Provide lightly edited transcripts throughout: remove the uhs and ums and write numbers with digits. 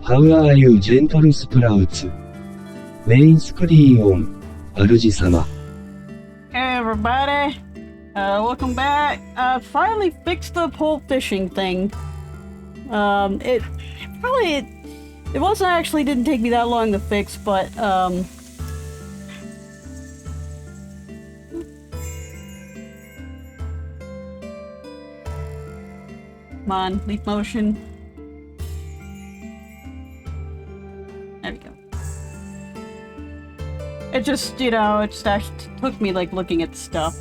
How are you, gentle sprouts? メインスクリーンオン、主様。Hey everybody, welcome back. Finally fixed the whole fishing thing. It wasn't actually didn't take me that long to fix, but come on, leap motion. There we go. It just, you know, it just actually took me like looking at stuff.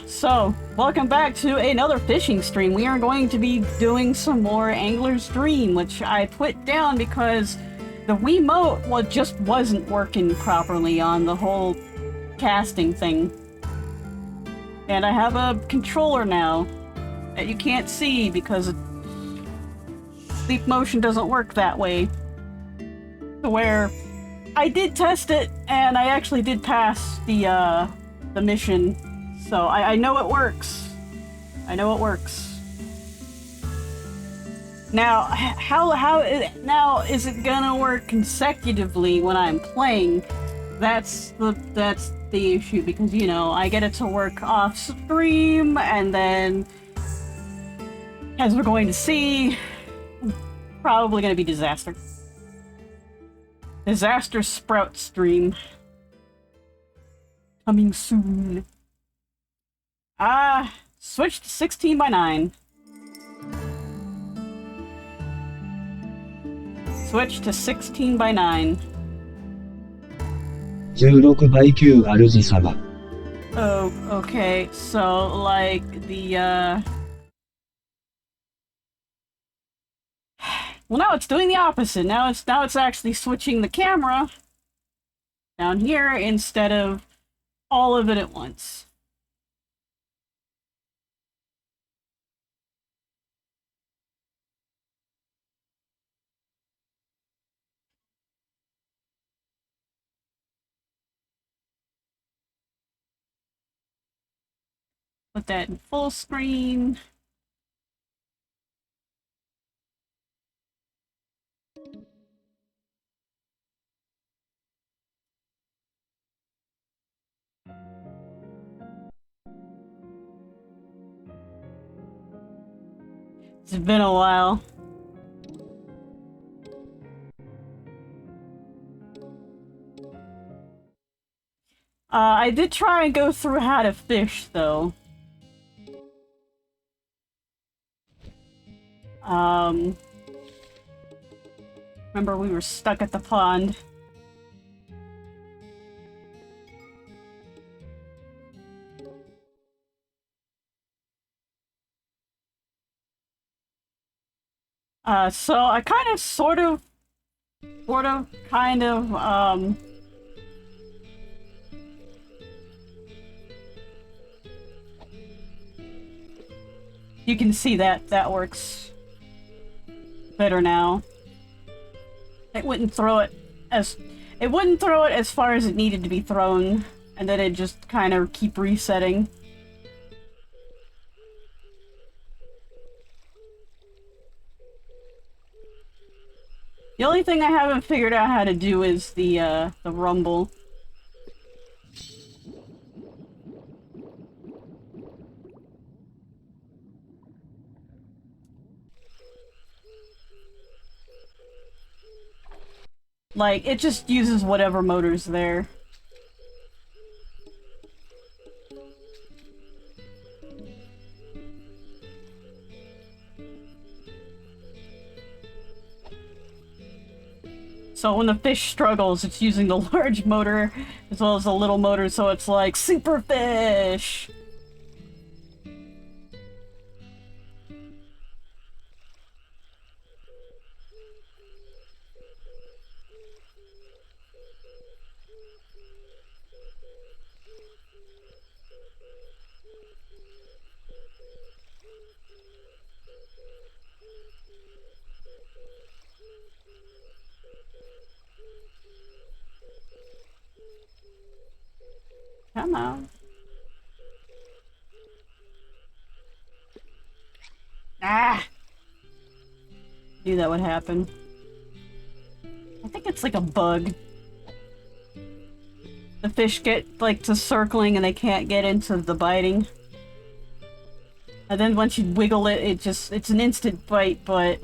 So, welcome back to another fishing stream. We are going to be doing some more Angler's Dream, which I put down because the Wiimote just wasn't working properly on the whole casting thing. And I have a controller now that you can't see because Leap Motion doesn't work that way. Where I did test it, and I actually did pass the mission, so I know it works. I know it works. Now, now is it gonna work consecutively when I'm playing? That's the issue, because you know I get it to work off stream, and then as we're going to see, probably gonna be disaster. Disaster Sprout stream. Coming soon. Switch to 16:9. Switch to 16:9. 16:9、主様。Oh, okay. So, like, well, now it's doing the opposite. Now it's actually switching the camera down here instead of all of it at once. Put that in full screen. It's been a while. I did try and go through how to fish, though. Remember we were stuck at the pond. So I kind of, you can see that works better now. It wouldn't throw it as far as it needed to be thrown, and then it just kind of keep resetting. The only thing I haven't figured out how to do is the rumble. Like, it just uses whatever motor's there. So when the fish struggles, it's using the large motor as well as the little motor, so it's like super fish. Come on. Ah! Knew that would happen. I think it's like a bug. The fish get, like, to circling and they can't get into the biting. And then once you wiggle it, it's an instant bite, but...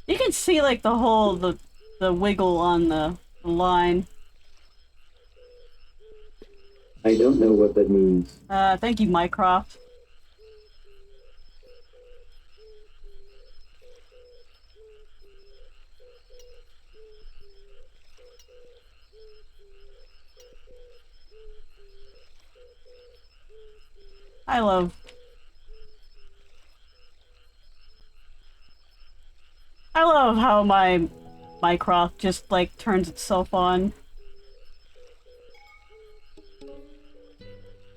You can see, like, the wiggle on the line. I don't know what that means. Thank you, Mycroft. I love how my Mycroft just, like, turns itself on.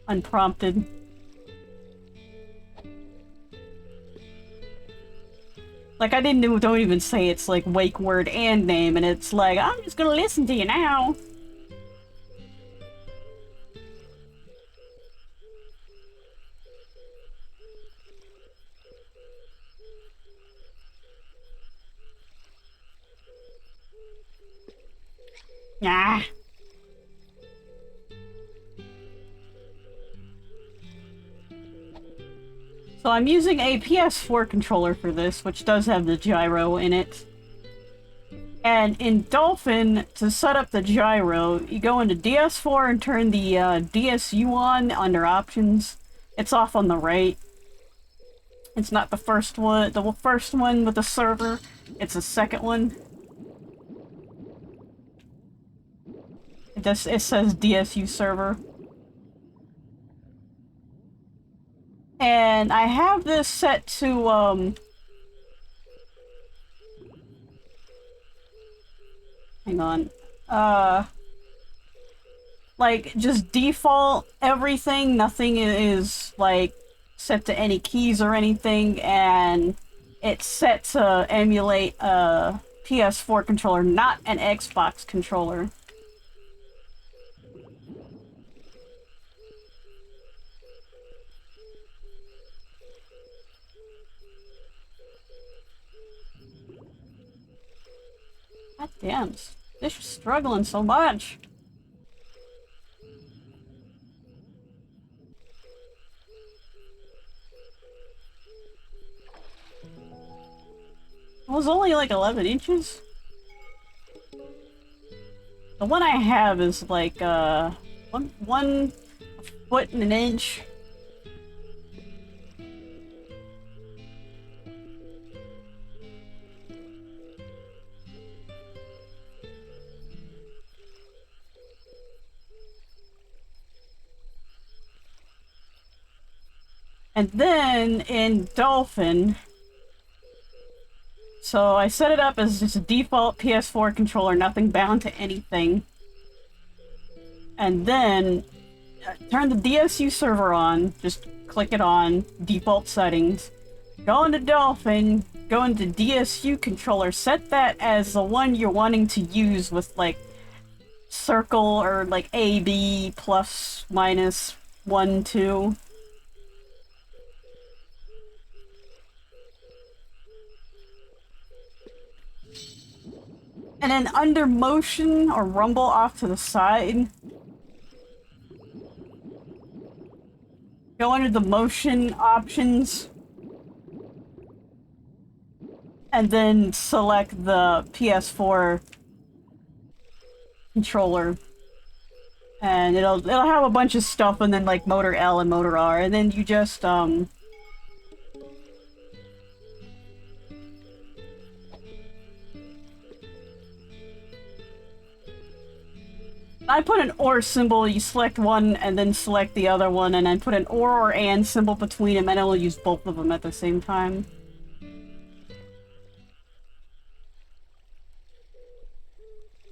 Unprompted. Like, I don't even say it's, like, wake word and name, and it's like, I'm just gonna listen to you now. Ah. So I'm using a PS4 controller for this, which does have the gyro in it. And in Dolphin, to set up the gyro, you go into DS4 and turn the DSU on under options. It's off on the right. It's not the first one with the server. It's the second one. It says DSU server. And I have this set to, hang on. Like, just default everything. Nothing is, like, set to any keys or anything, and it's set to emulate a PS4 controller, not an Xbox controller. God damn, this is struggling so much. It was only like 11 inches. The one I have is like, one foot and an inch. And then in Dolphin, so I set it up as just a default PS4 controller, nothing bound to anything. And then turn the DSU server on, just click it on, default settings. Go into Dolphin, go into DSU controller, set that as the one you're wanting to use with like circle or like AB plus minus 1, 2. And then under motion or rumble off to the side, go under the motion options, and then select the PS4 controller. And it'll have a bunch of stuff, and then like motor L and motor R, and then you just I put an OR symbol, you select one and then select the other one, and I put an or and symbol between them, and it'll use both of them at the same time.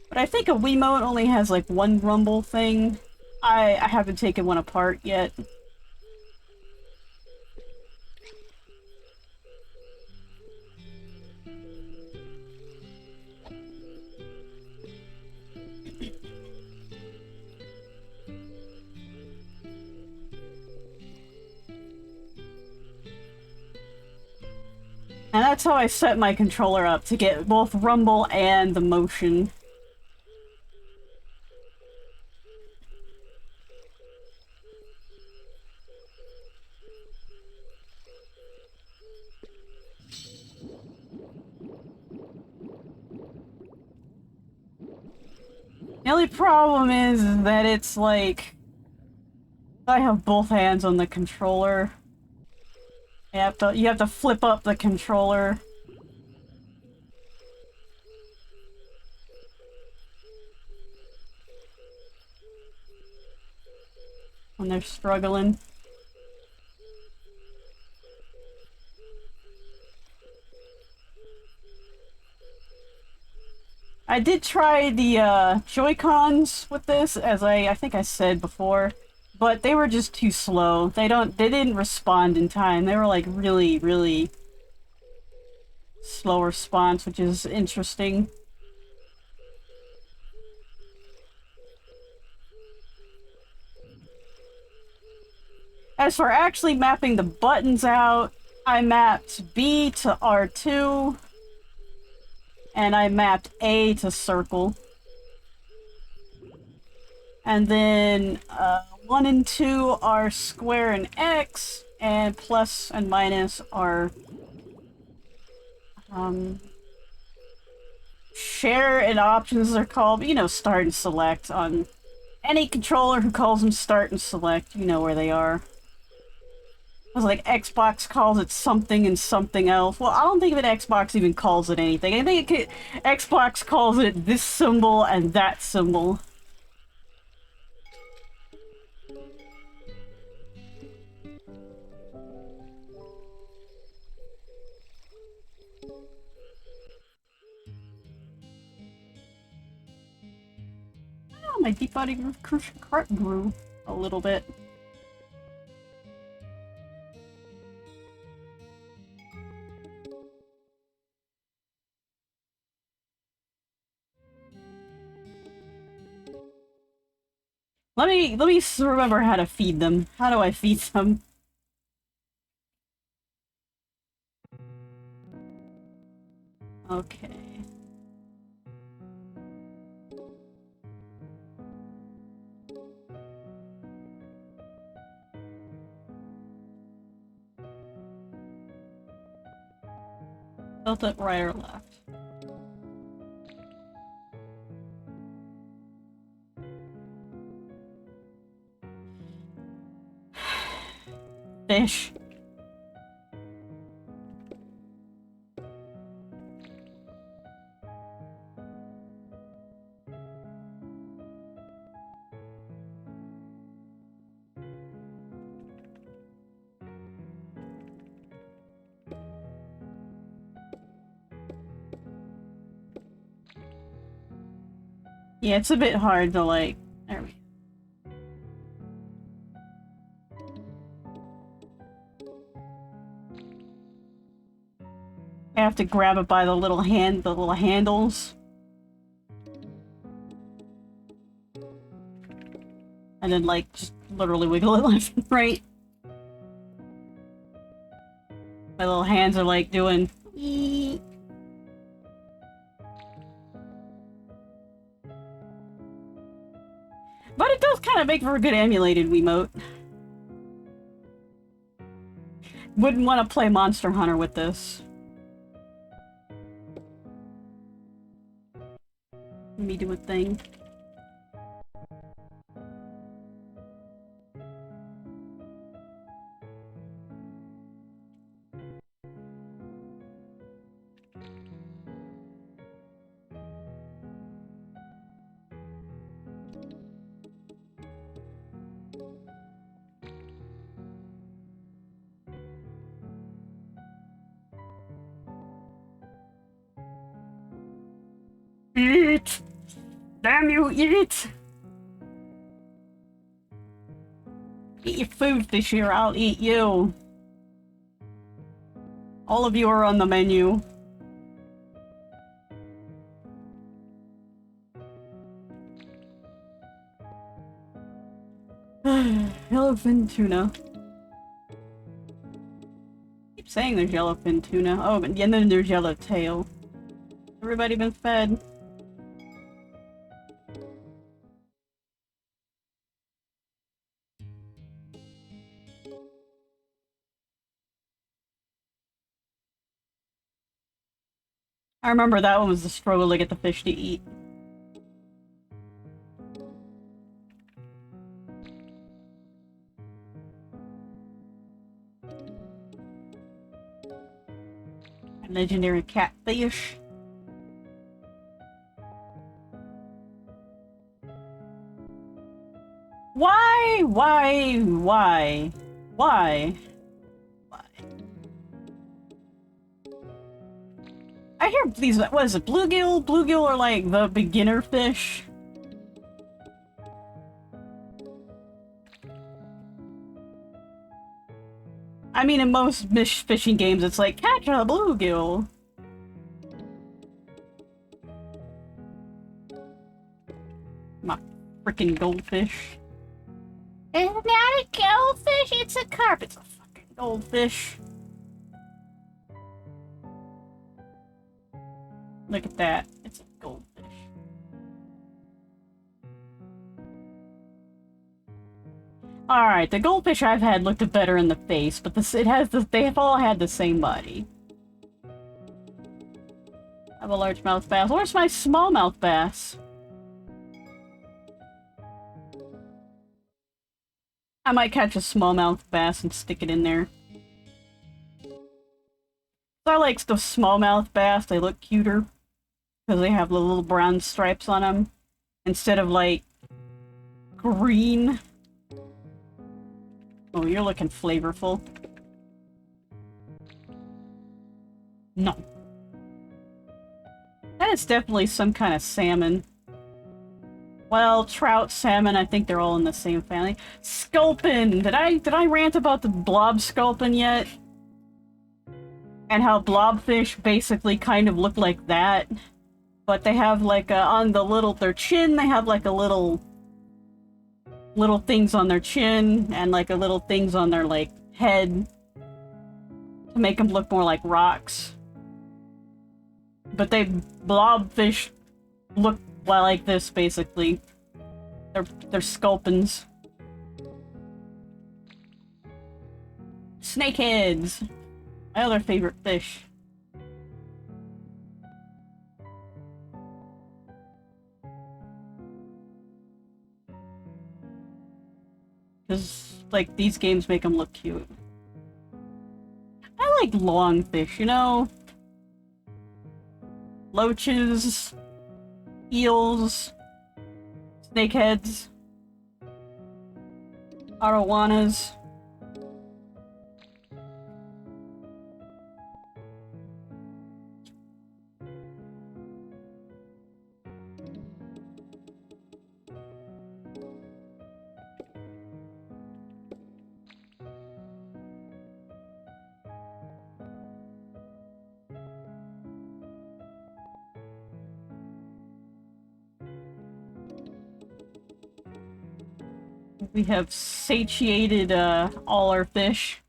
But I think a Wiimote only has like one rumble thing. I haven't taken one apart yet. And that's how I set my controller up, to get both rumble and the motion. The only problem is that it's like I have both hands on the controller. You have to flip up the controller. When they're struggling. I did try the Joy-Cons with this, as I think I said before, but they were just too slow. They didn't respond in time. They were like really, really slow response, which is interesting. As for actually mapping the buttons out, I mapped B to R2, and I mapped A to circle. And then 1 and 2 are square and X, and plus and minus are share and options are called, you know, start and select. On any controller who calls them start and select, you know where they are. It was like Xbox calls it something and something else. Well, I don't think that Xbox even calls it anything. I think Xbox calls it this symbol and that symbol. Oh, my deep body crucial cart grew a little bit. Let me remember how to feed them. How do I feed them? Okay. Built it right or left? Fish. Yeah, it's a bit hard to like... There we go. I have to grab it by the little handles. And then like, just literally wiggle it left and right. My little hands are like doing... Eee. But it does kind of make for a good emulated Wiimote. Wouldn't want to play Monster Hunter with this. Let me do a thing. Eat! Damn you, eat! Eat your food, fishy, or I'll eat you. All of you are on the menu. Yellowfin tuna. saying there's yellowfin tuna. Oh, and then there's yellowtail. Everybody been fed? I remember that one was the struggle to get the fish to eat. Legendary catfish. Why? Why? Why? Why? Why? I hear these, what is it, bluegill? Bluegill are like the beginner fish. I mean, in most fishing games, it's like, catch a bluegill. My freaking goldfish. It's not a goldfish, it's a carp. It's a fucking goldfish. Look at that. It's a goldfish. Alright, the goldfish I've had looked better in the face, but they've all had the same body. I have a largemouth bass. Where's my smallmouth bass? I might catch a smallmouth bass and stick it in there. I like the smallmouth bass, they look cuter. Because they have the little brown stripes on them. Instead of, like, green. Oh, you're looking flavorful. No. That is definitely some kind of salmon. Well, trout, salmon, I think they're all in the same family. Sculpin! Did I rant about the blob sculpin yet? And how blobfish basically kind of look like that? But they have like on their chin, they have like a little things on their chin and like a little things on their like head to make them look more like rocks. But blobfish look like this basically. They're sculpins. Snakeheads, my other favorite fish. Because, like, these games make them look cute. I like long fish, you know? Loaches, eels, snakeheads, arowanas. We have satiated all our fish.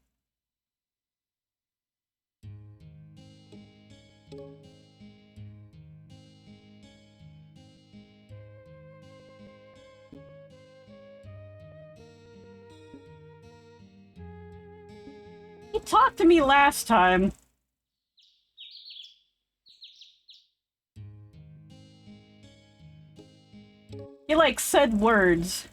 You talked to me last time. You like said words.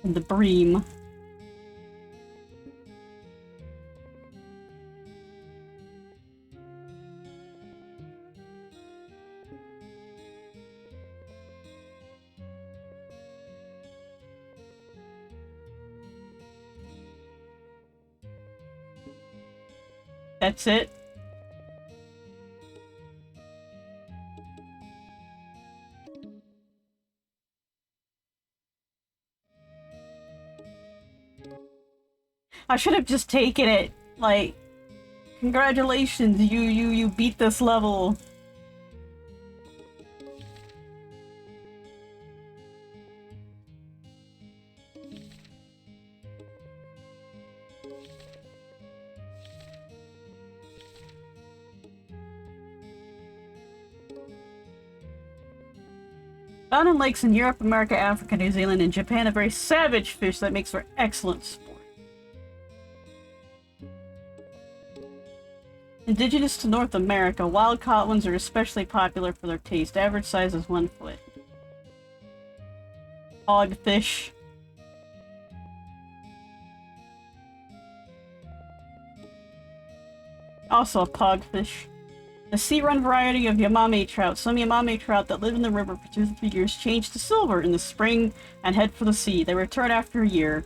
The bream. That's it. I should have just taken it, like, congratulations, you beat this level. Found in lakes in Europe, America, Africa, New Zealand, and Japan, a very savage fish that makes for excellent sport. Indigenous to North America, wild-caught ones are especially popular for their taste. Average size is 1 foot. Hogfish. Also a pogfish. The sea-run variety of Yamame trout. Some Yamame trout that live in the river for 2 to 3 years change to silver in the spring and head for the sea. They return after a year.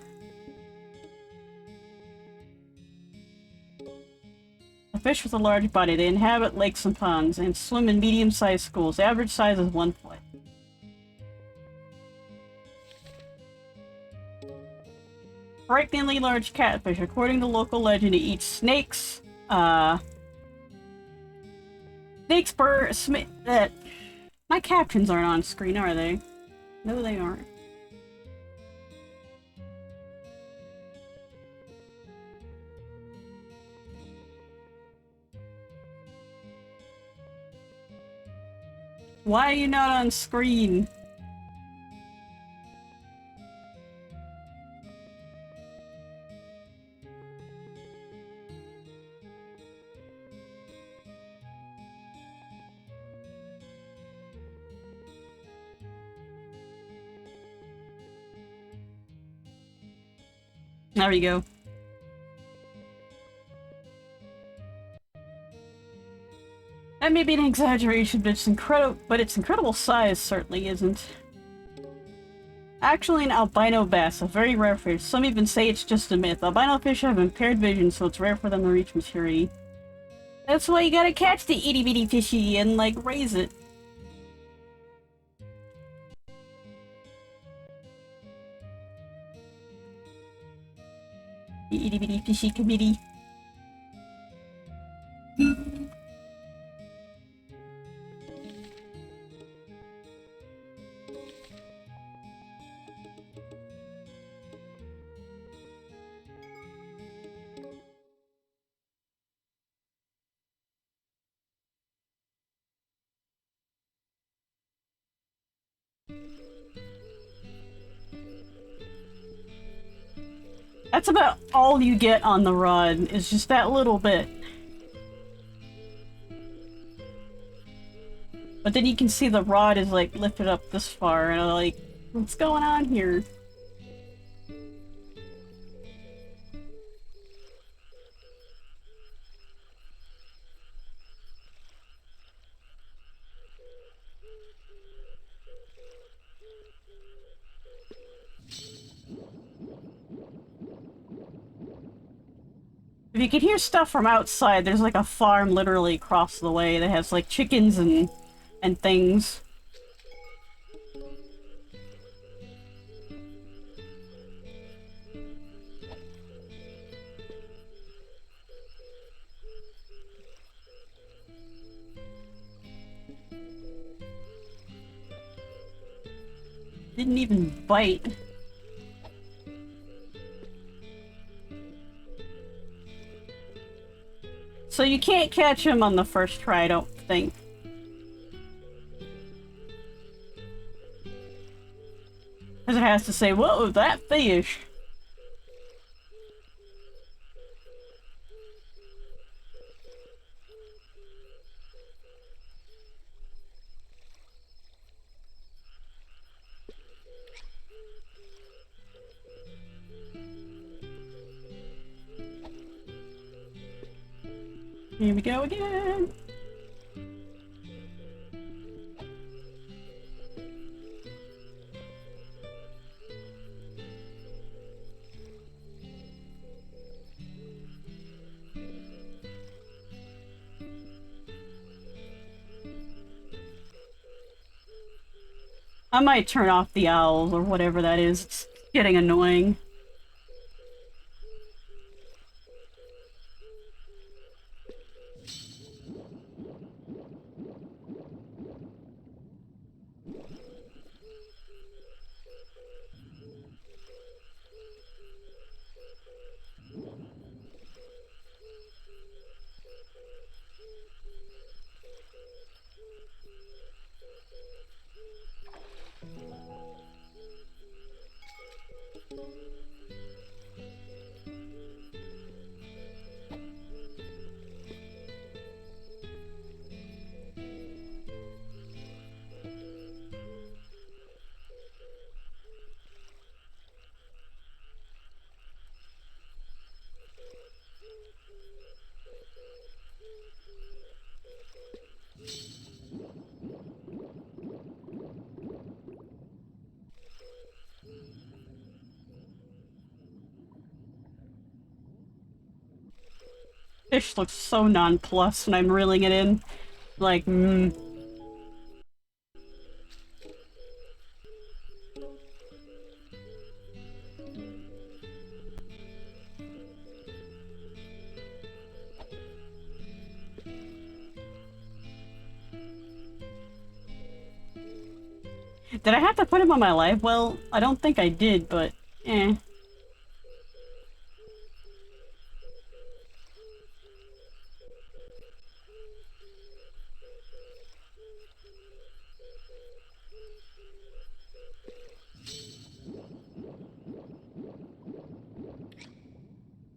A fish with a large body. They inhabit lakes and ponds and swim in medium-sized schools. The average size is 1 foot. Frighteningly large catfish. According to local legend, it eats snakes, snakes, my captions aren't on screen, are they? No, they aren't. Why are you not on screen? There we go. That may be an exaggeration, but its incredible size certainly isn't. Actually, an albino bass, a very rare fish. Some even say it's just a myth. Albino fish have impaired vision, so it's rare for them to reach maturity. That's why you gotta catch the itty bitty fishy and, like, raise it. The itty bitty fishy committee. That's about all you get on the rod, is just that little bit. But then you can see the rod is like lifted up this far, and I'm like, what's going on here? If you can hear stuff from outside, there's like a farm literally across the way that has like chickens and things. Didn't even bite. So you can't catch him on the first try, I don't think. Because it has to say, whoa, that fish! Here we go again! I might turn off the owls or whatever that is. It's getting annoying. Fish looks so nonplussed when I'm reeling it in. Like, Did I have to put him on my live well? I don't think I did, but eh.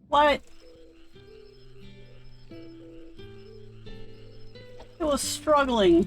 What? It was struggling.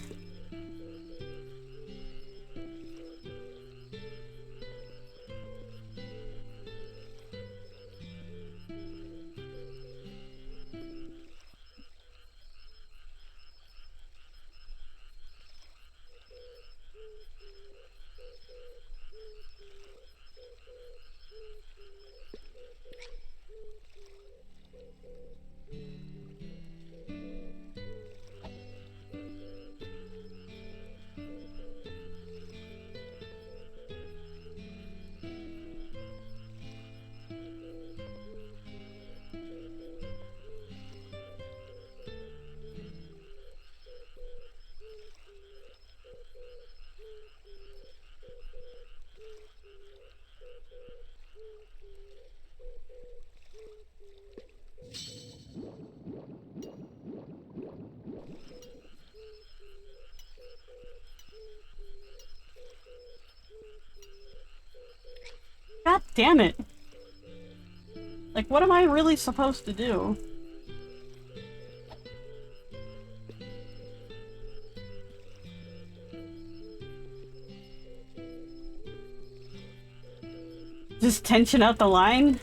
God damn it. Like, what am I really supposed to do? Just tension out the line?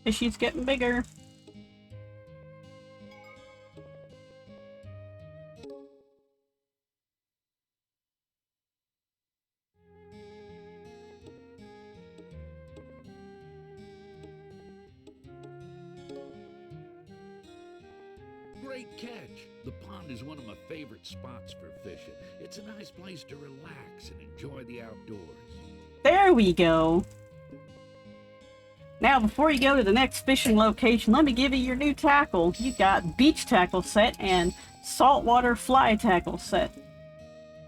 Fishy's getting bigger. Great catch! The pond is one of my favorite spots for fishing. It's a nice place to relax and enjoy the outdoors. There we go. Now, before you go to the next fishing location, let me give you your new tackle. You got beach tackle set and saltwater fly tackle set.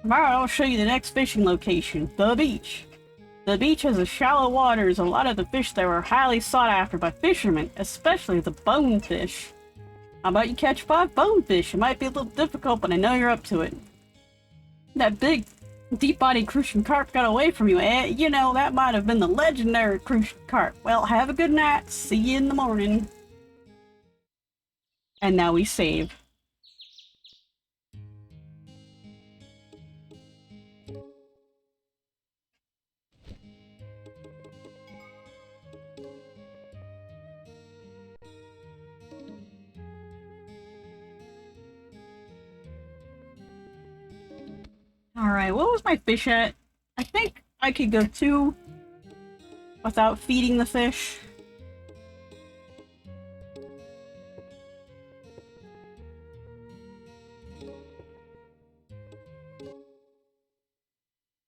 Tomorrow I'll show you the next fishing location, the beach. The beach has a shallow waters and a lot of the fish there are highly sought after by fishermen, especially the bonefish. How about you catch 5 bonefish? It might be a little difficult, but I know you're up to it. That big, deep-bodied crucian carp got away from you, eh? You know, that might have been the legendary crucian carp. Well, have a good night. See you in the morning. And now we save. Alright, what was my fish at? I think I could go 2 without feeding the fish.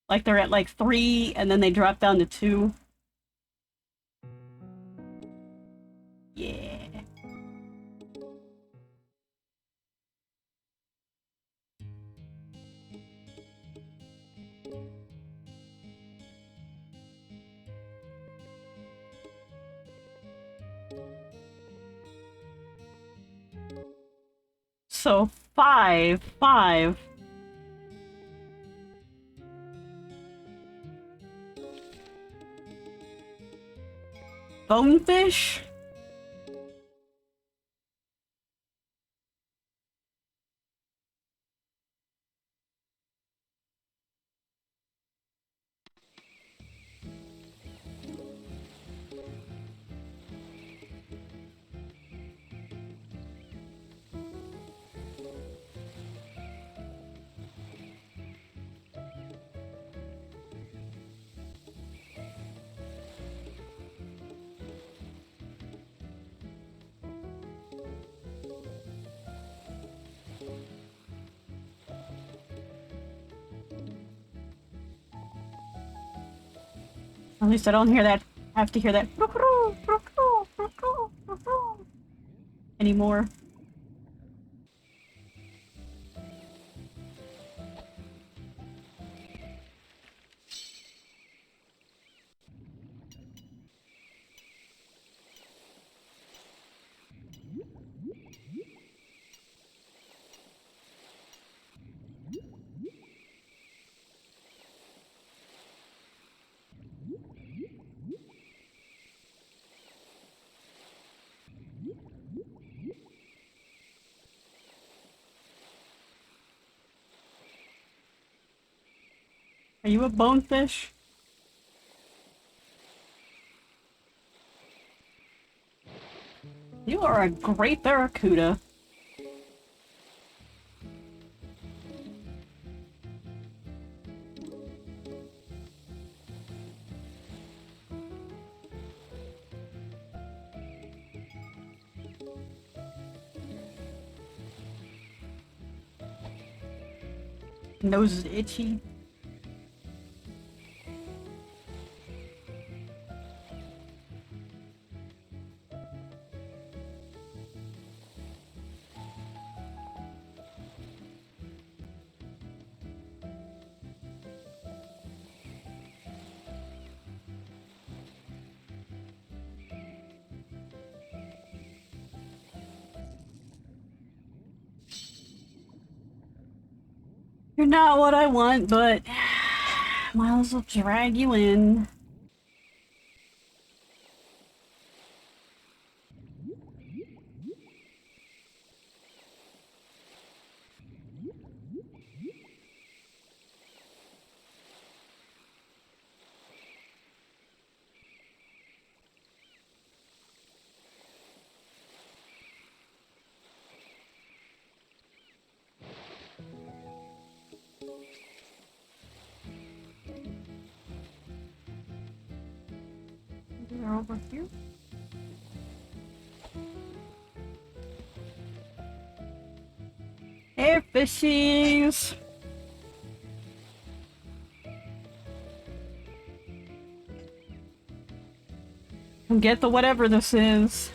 Like they're at like 3 and then they drop down to 2. Yeah. So 5, 5. Bonefish? At least I don't hear that. I have to hear that anymore. Are you a bonefish? You are a great barracuda. Nose is itchy. You're not what I want, but might as well drag you in. They're over here. Hey, fishies! Come get the whatever this is.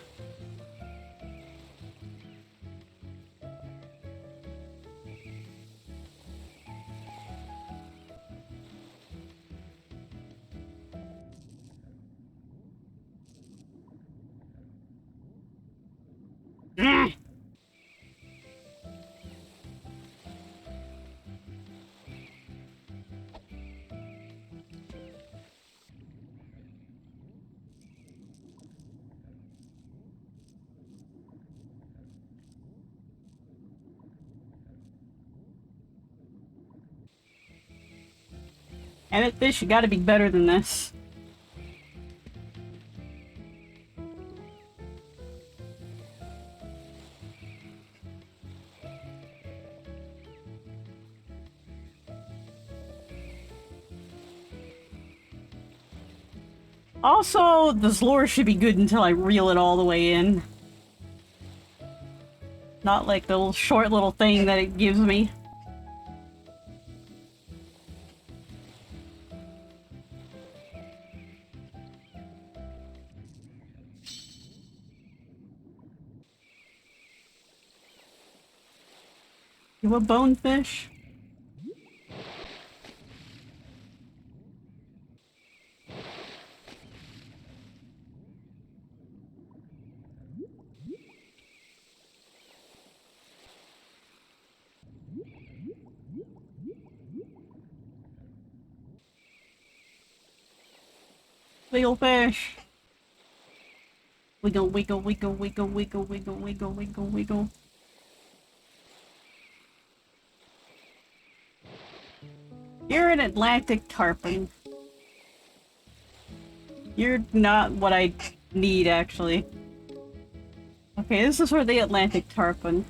Mm. And it fish, you gotta be better than this. Also, this lure should be good until I reel it all the way in. Not like the little short little thing that it gives me. You a bonefish? Wiggle fish. Wiggle, wiggle, wiggle, wiggle, wiggle, wiggle, wiggle, wiggle, wiggle. You're an Atlantic tarpon. You're not what I need, actually. Okay, this is for the Atlantic tarpon.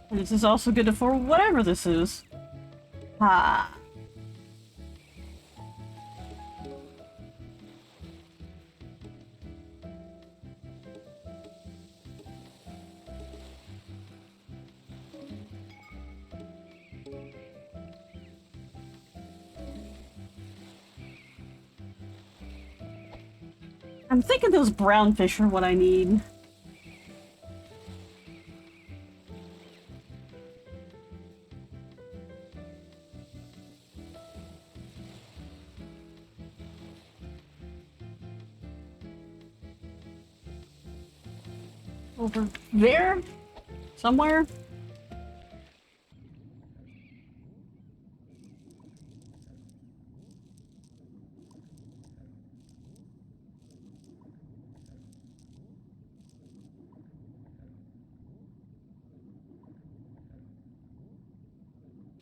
And this is also good for whatever this is. Ha. I'm thinking those brown fish are what I need. Over there? Somewhere?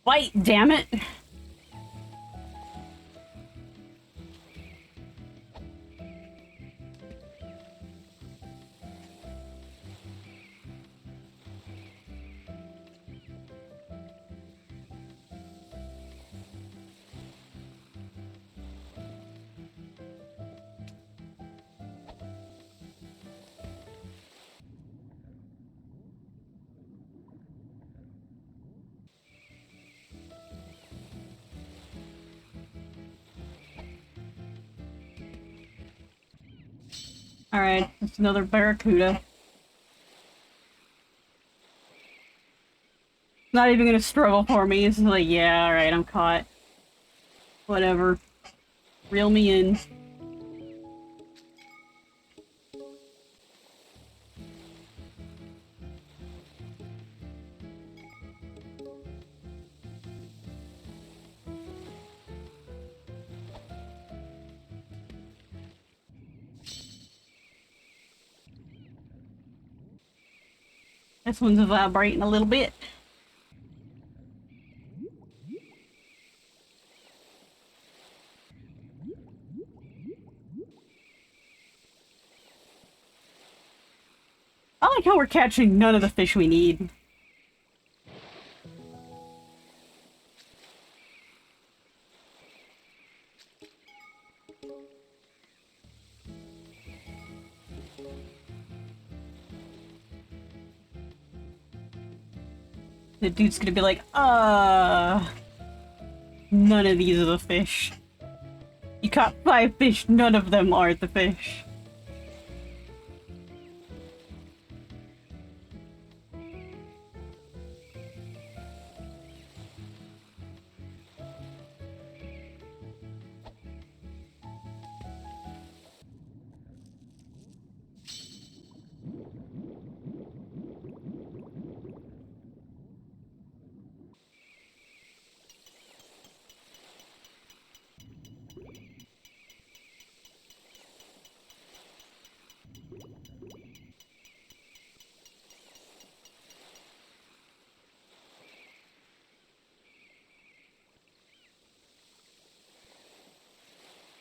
Bite, damn it! Alright, it's another barracuda. Not even gonna struggle for me. It's just like, yeah, alright, I'm caught. Whatever. Reel me in. This one's vibrating a little bit. I like how we're catching none of the fish we need. The dude's gonna be like, none of these are the fish. You caught 5 fish, none of them are the fish.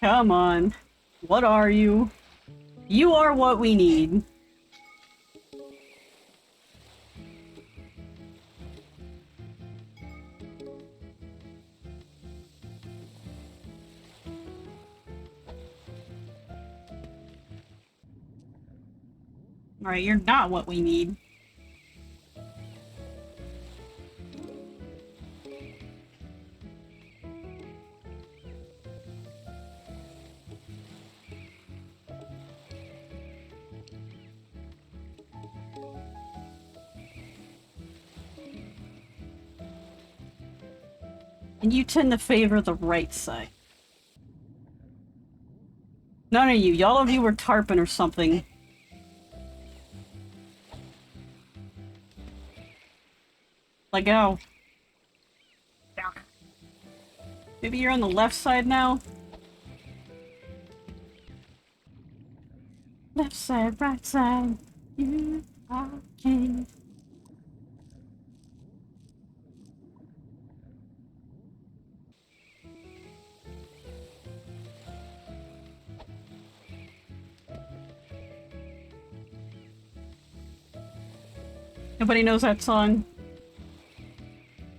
Come on. What are you? You are what we need. Alright, you're not what we need. And you tend to favor the right side. None of you. Y'all of you were tarping or something. Let go. Maybe you're on the left side now? Left side, right side. You are king. Nobody knows that song?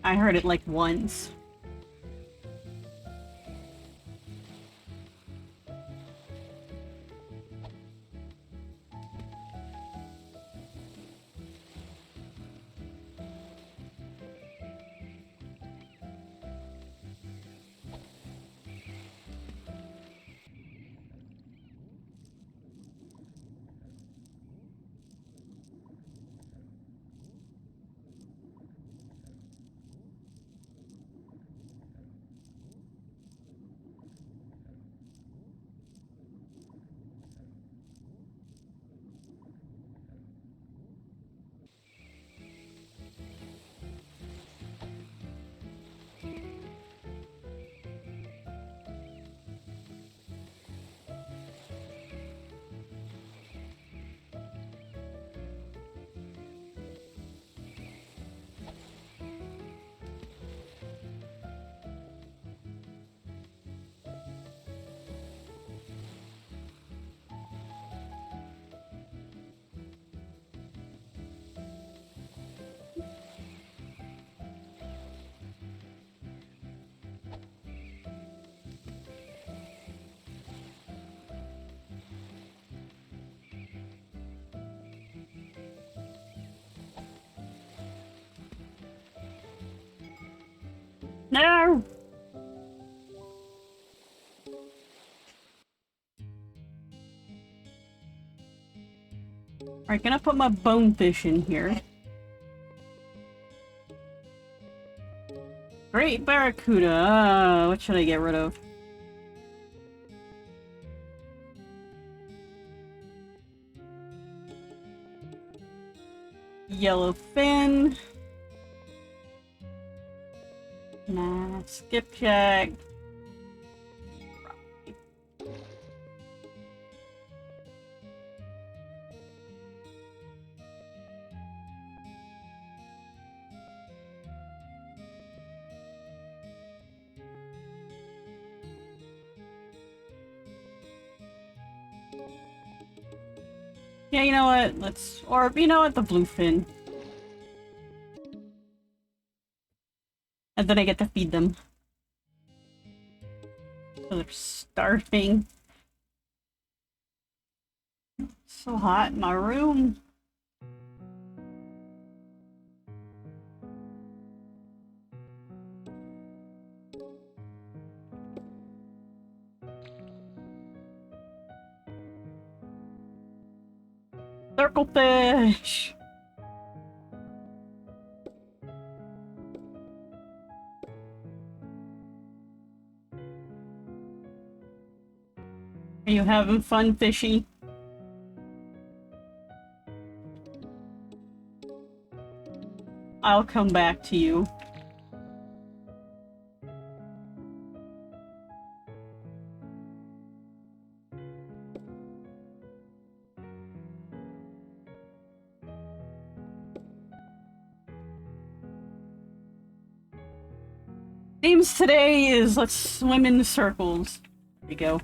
I heard it like once. No! Alright, gonna put my bonefish in here. Great barracuda. What should I get rid of? Yellowfin. Nah, skipjack. Yeah, you know what? Let's... Or, you know what? The bluefin. And then I get to feed them. So they're starving. So hot in my room. Circlefish! Are you having fun, fishy? I'll come back to you. Themes today is let's swim in circles. There we go.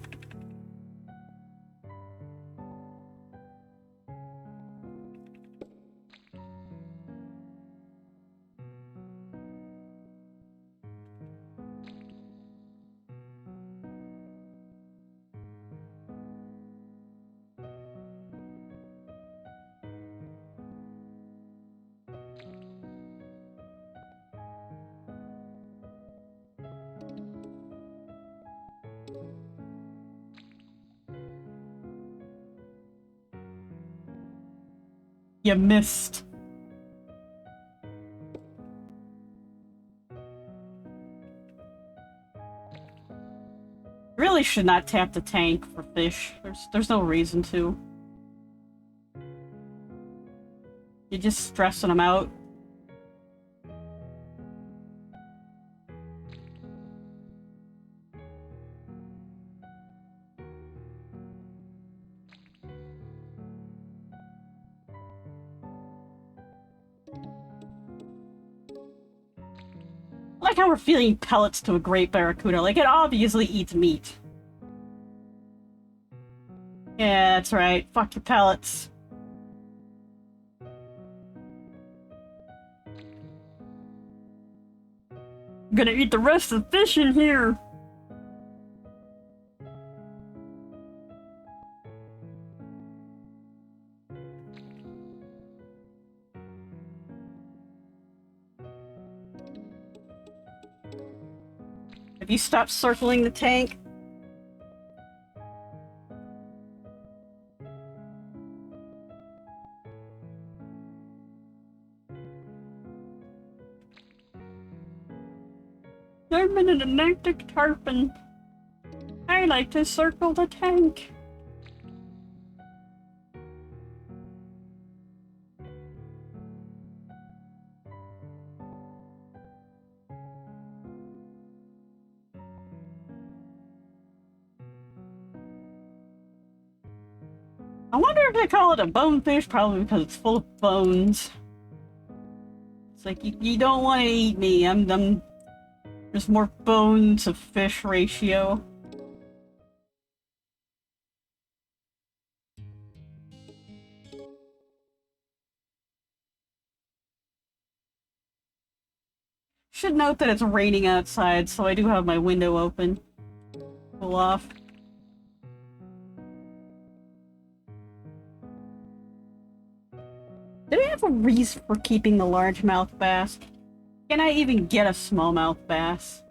You missed. Really should not tap the tank for fish. There's no reason to. You're just stressing them out. I like how we're feeding pellets to a great barracuda. Like, it obviously eats meat. Yeah, that's right. Fuck your pellets. I'm gonna eat the rest of the fish in here. Have you stopped circling the tank? I'm in an Arctic tarpon. I like to circle the tank. I wonder if they call it a bonefish, probably because it's full of bones. It's like, you don't want to eat me, there's more bone to fish ratio. Should note that it's raining outside, so I do have my window open. Cool off. Do I have a reason for keeping the largemouth bass? Can I even get a smallmouth bass?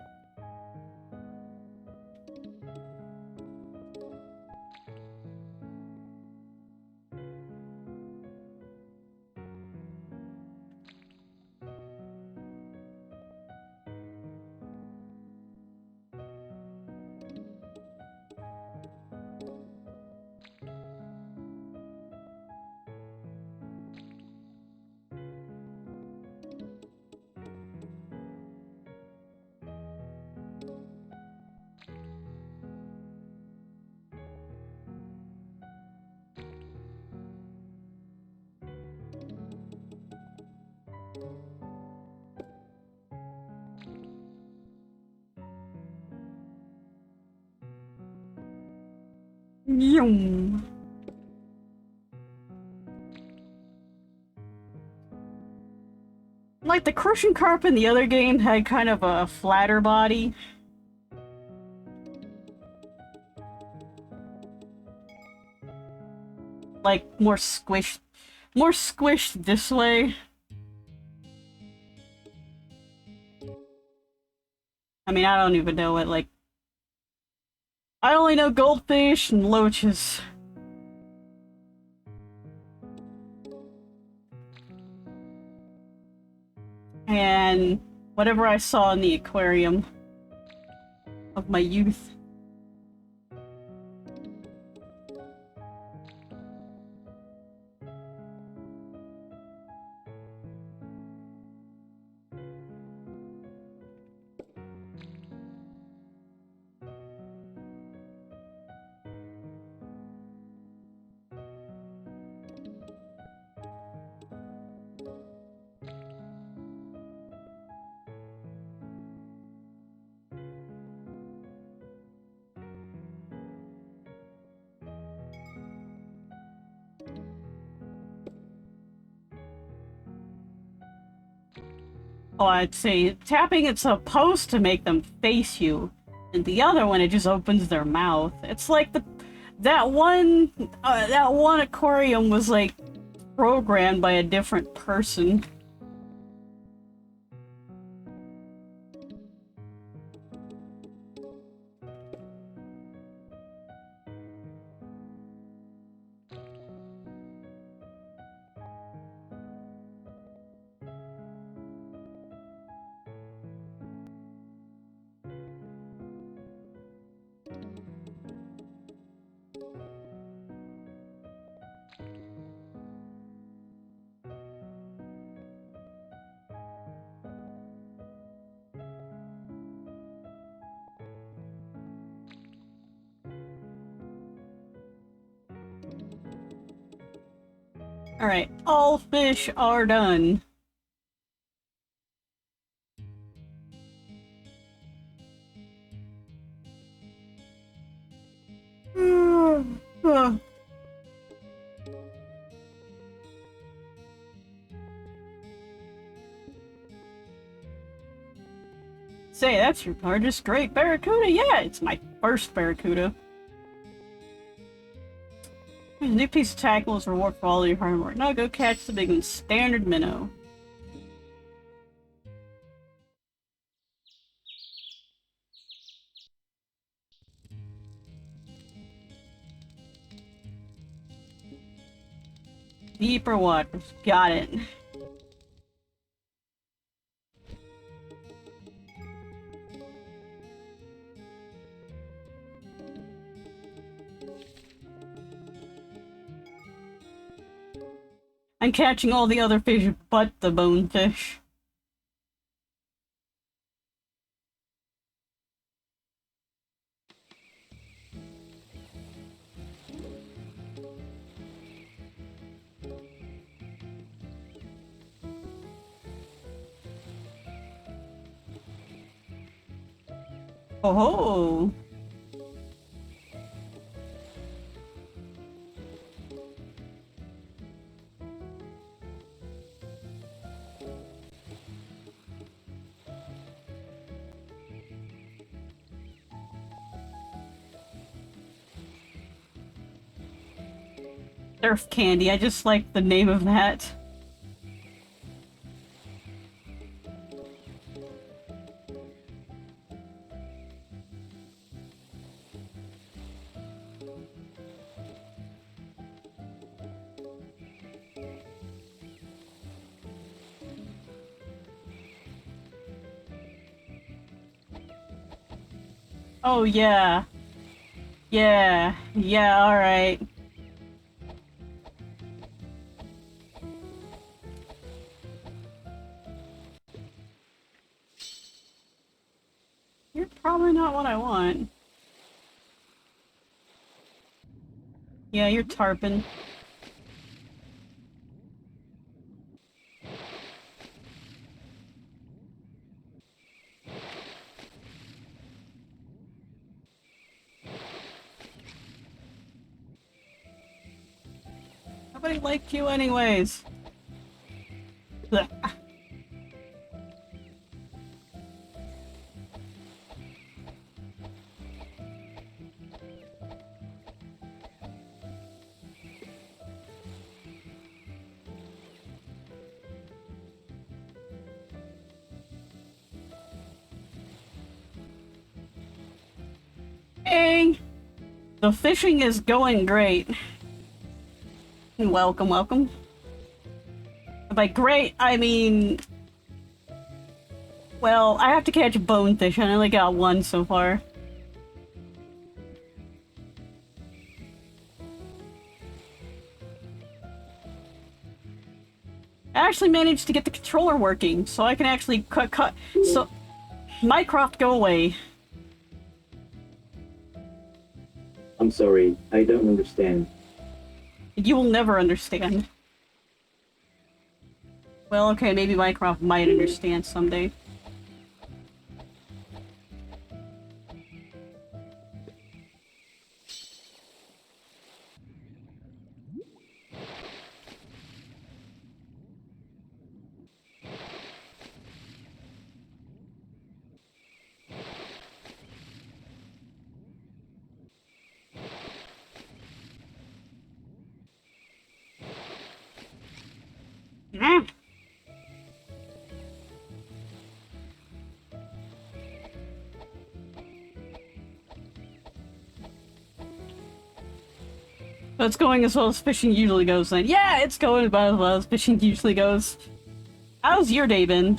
Yum. Like, the crucian carp in the other game had kind of a flatter body. Like, more squished this way. I mean, I don't even know it, like... I only know goldfish and loaches. And whatever I saw in the aquarium of my youth. Oh, I'd say tapping it's supposed to make them face you, and the other one it just opens their mouth. It's like that one aquarium was like programmed by a different person. Alright, all fish are done. Say, that's your largest great barracuda? Yeah, it's my first barracuda. New piece of tackle is reward for all your hard work. Now go catch the big one. Standard minnow. Deeper waters. Got it. I'm catching all the other fish but the bonefish. Oh ho! Surf candy, I just like the name of that. Oh yeah. Yeah, alright. You're probably not what I want. Yeah, you're tarpon. Nobody liked you anyways. Blech. Hey! The fishing is going great. Welcome, welcome. By great, I mean... Well, I have to catch bonefish, and I only got one so far. I actually managed to get the controller working, so I can actually cut. So, Minecraft, go away. I'm sorry, I don't understand. You will never understand. Well, okay, maybe Minecraft might understand someday. Mm. But it's going as well as fishing usually goes then. Yeah, it's going about as well as fishing usually goes. How's your day been?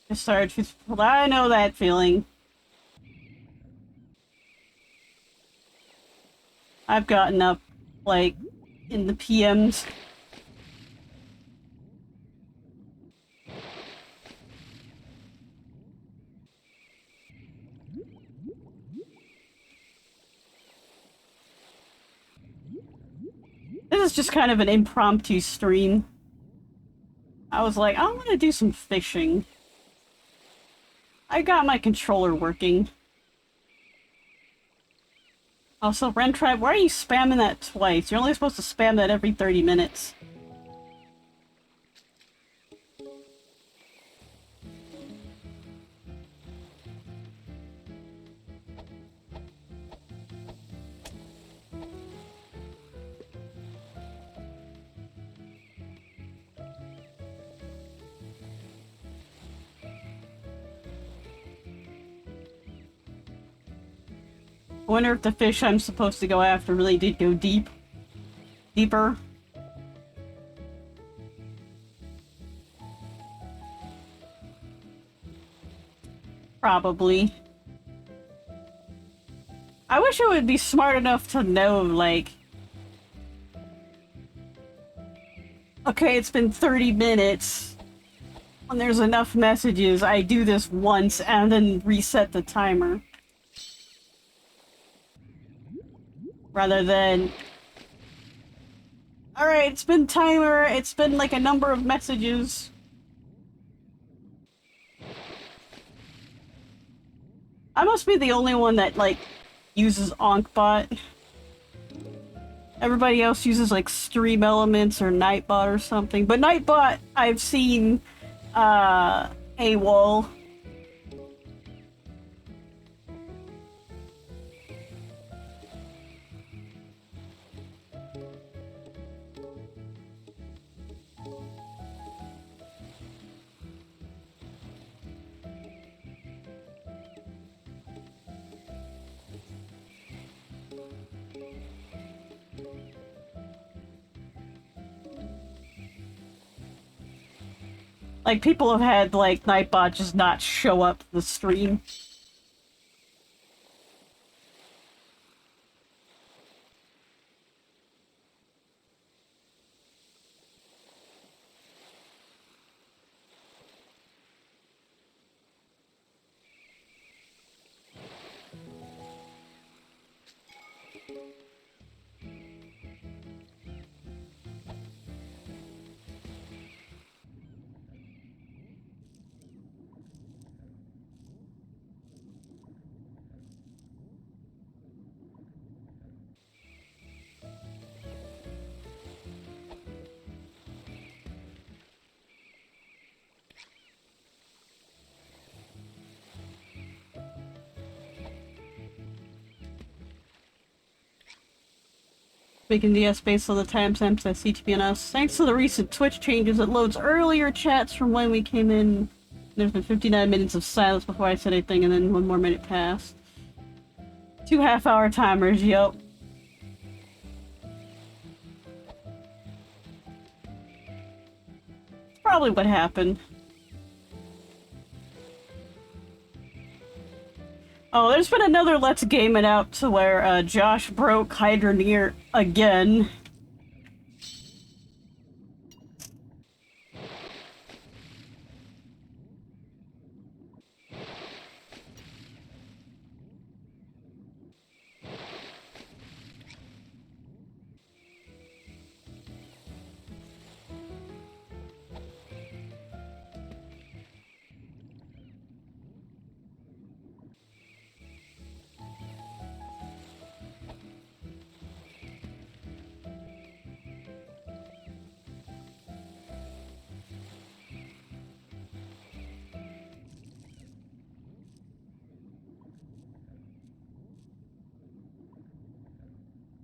Just started. I know that feeling. I've gotten up, like, in the PMs. This is just kind of an impromptu stream. I was like, I want to do some fishing. I got my controller working. Also, Rentribe, why are you spamming that twice? You're only supposed to spam that every 30 minutes. I wonder if the fish I'm supposed to go after really did go deeper. Probably. I wish I would be smart enough to know, like... Okay, it's been 30 minutes. When there's enough messages, I do this once and then reset the timer. Rather than... Alright, it's been timer, it's been like a number of messages. I must be the only one that, like, uses Onkbot. Everybody else uses, like, Stream Elements or Nightbot or something. But Nightbot, I've seen, AWOL. Like, people have had, like, Nightbot just not show up to the stream. Making DS based on the timestamps at CTPNS. Thanks to the recent Twitch changes, it loads earlier chats from when we came in. There's been 59 minutes of silence before I said anything, and then 1 more minute passed. 2 half-hour timers, yup. Probably what happened. Oh, there's been another Let's Game It Out to where Josh broke Hydroneer again.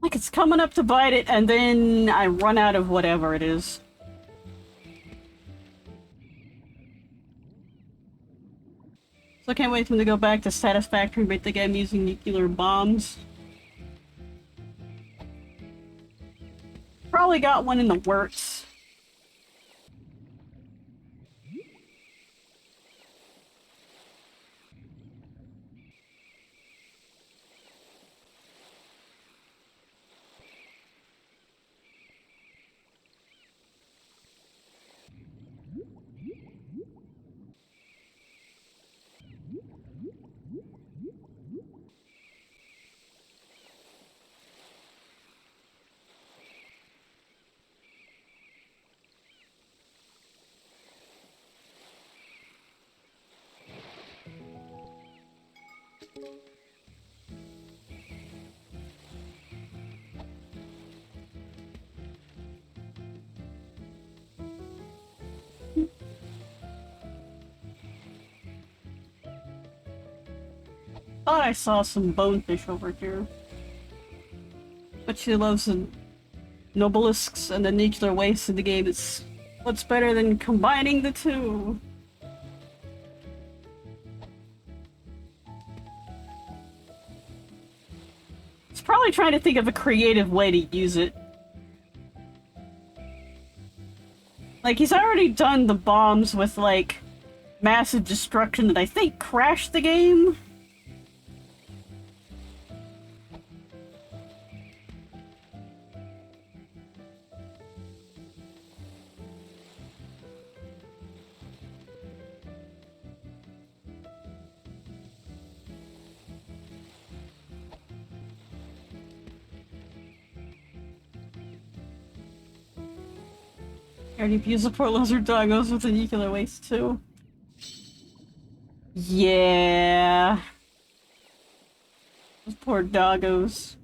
Like, it's coming up to bite it, and then I run out of whatever it is. So I can't wait for them to go back to Satisfactory and make the game using nuclear bombs. Probably got one in the works. Thought I saw some bonefish over here. But she loves the nobelisks and the nuclear waste in the game. It's what's better than combining the two? It's probably trying to think of a creative way to use it. Like, he's already done the bombs with, like, massive destruction that I think crashed the game. I already abused the poor lizard doggos with the nuclear waste, too. Yeah. Those poor doggos.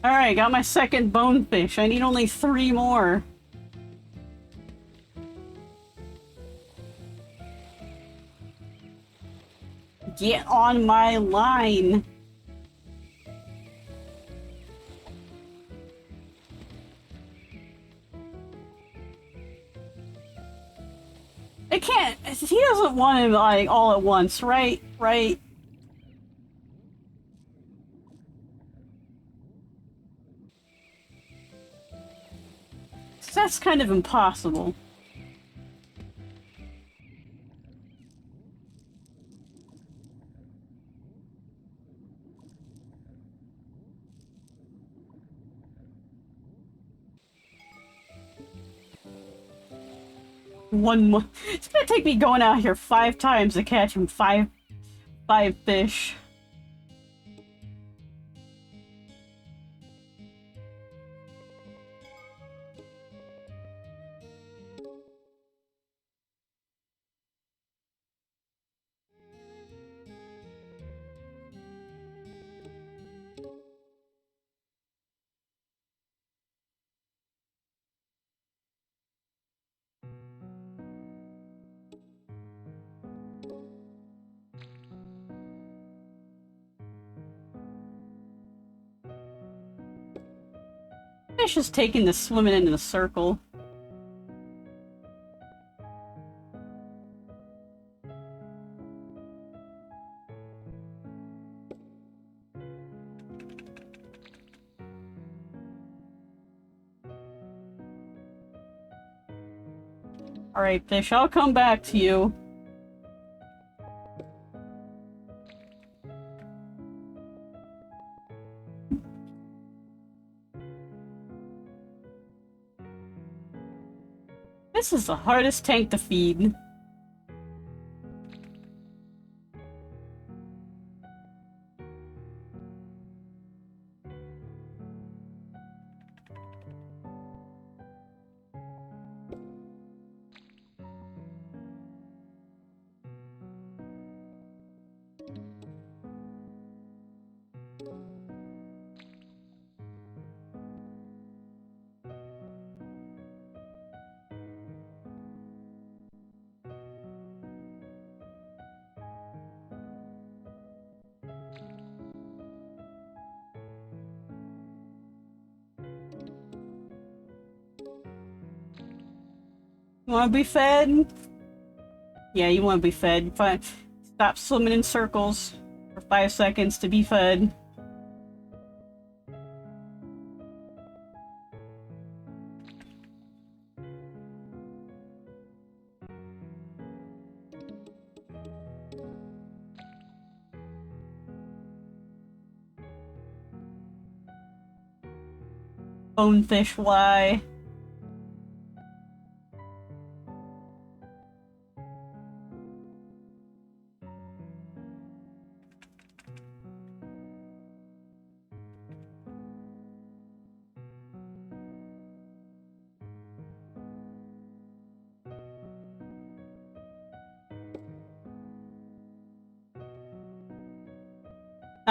Alright, got my second bonefish. I need only 3 more. Get on my line. It can't. He doesn't want it like all at once, right? Right. That's kind of impossible. One more. It's gonna take me going out here 5 times to catch him five fish. Fish is taking the swimming into the circle. Alright, fish, I'll come back to you. This is the hardest tank to feed. You wanna be fed? Yeah, you wanna be fed. Fine. Stop swimming in circles for 5 seconds to be fed. Bonefish, why?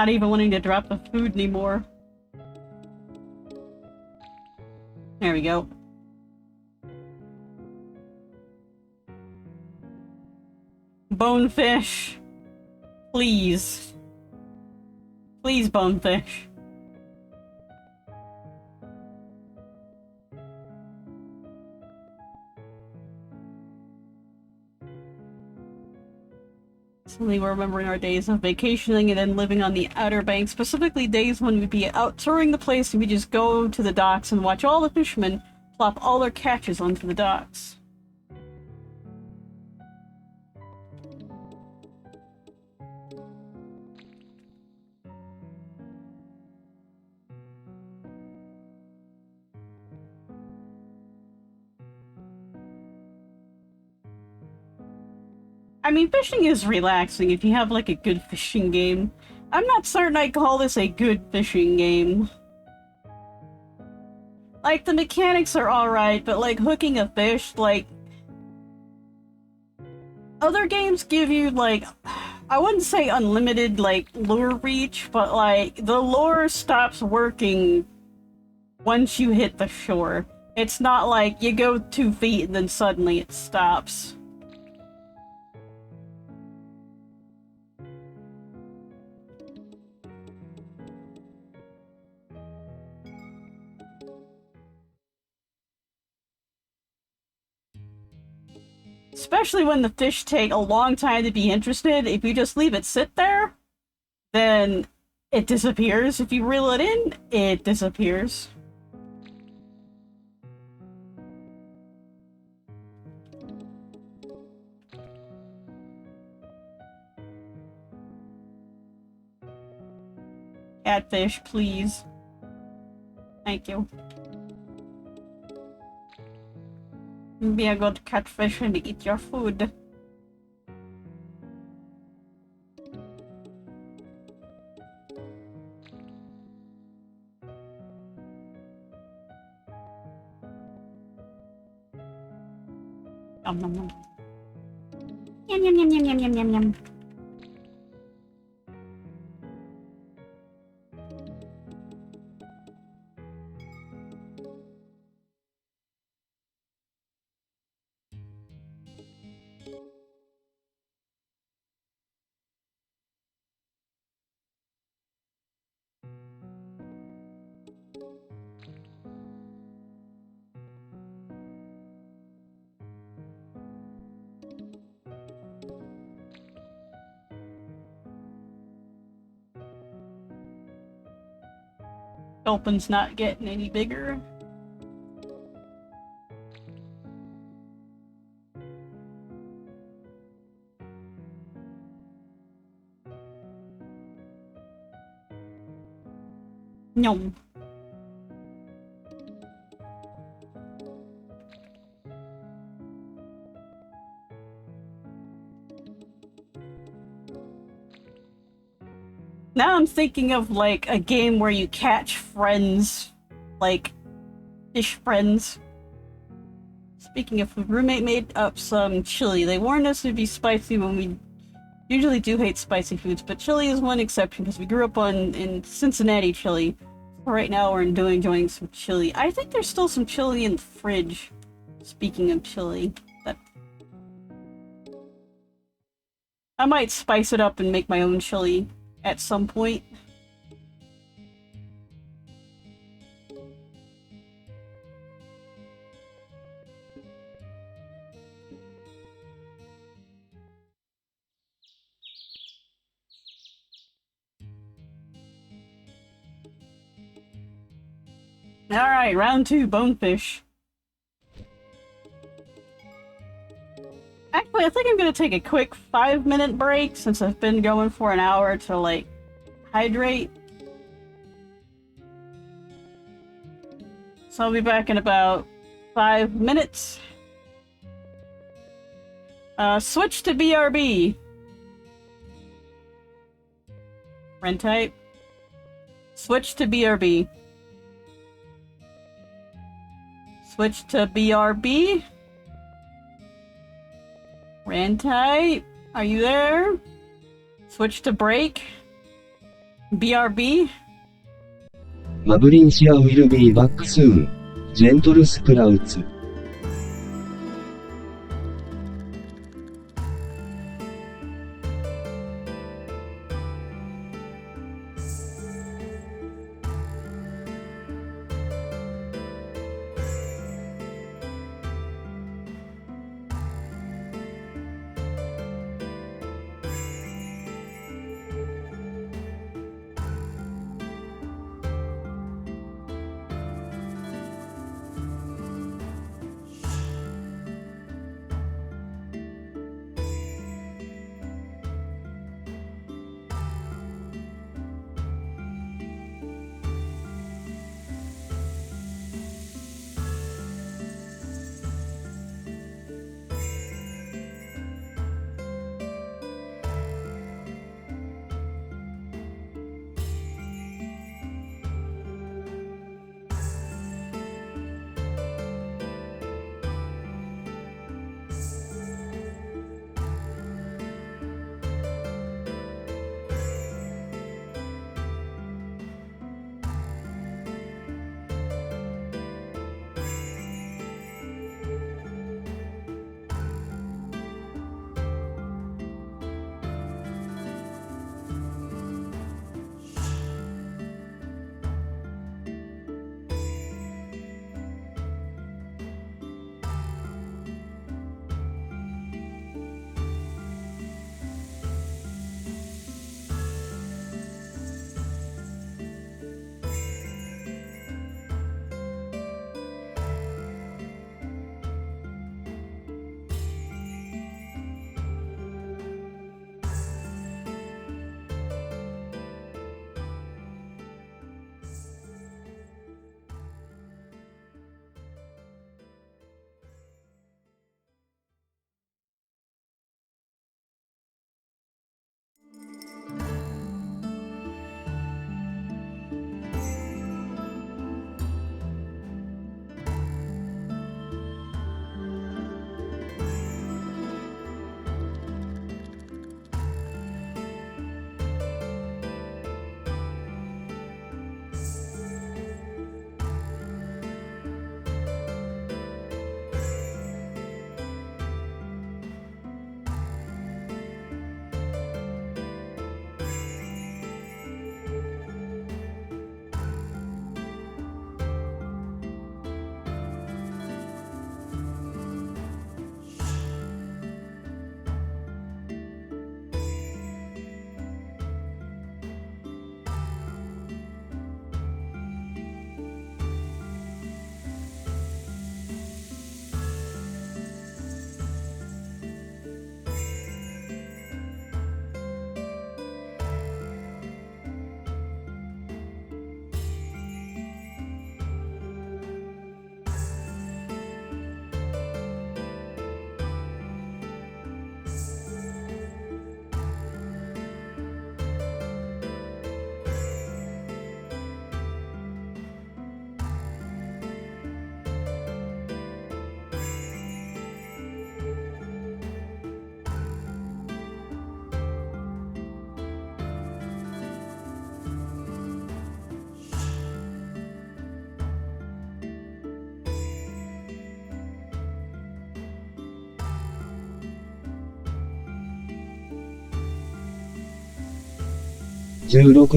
Not even wanting to drop the food anymore. There we go. Bonefish. Please. Please, bonefish. Suddenly we're remembering our days of vacationing and then living on the Outer Banks, specifically days when we'd be out touring the place and we'd just go to the docks and watch all the fishermen plop all their catches onto the docks. I mean, fishing is relaxing if you have, like, a good fishing game. I'm not certain I'd call this a good fishing game. Like, the mechanics are alright, but, like, hooking a fish, like... Other games give you, like... I wouldn't say unlimited, like, lure reach, but, like, the lure stops working once you hit the shore. It's not like you go 2 feet and then suddenly it stops. Especially when the fish take a long time to be interested. If you just leave it sit there, then it disappears. If you reel it in, it disappears. Catfish, please. Thank you. Be a good catfish and eat your food. Yum yum yum. Yum yum yum yum yum yum yum yum. Dolphin's not getting any bigger. Yum. Now I'm thinking of, like, a game where you catch friends. Like, fish friends. Speaking of food, roommate made up some chili. They warned us it'd be spicy when we usually do hate spicy foods, but chili is one exception because we grew up in Cincinnati chili. So right now we're enjoying some chili. I think there's still some chili in the fridge. Speaking of chili, I might spice it up and make my own chili at some point. Alright, round 2, bonefish. Actually, I think I'm gonna take a quick 5-minute break since I've been going for an hour to, like, hydrate. So I'll be back in about 5 minutes. Switch to BRB. Rent type. Switch to BRB. Switch to BRB. Rent type. Are you there? Switch to break. BRB? マブリンシア will be back soon. Gentle sprouts.16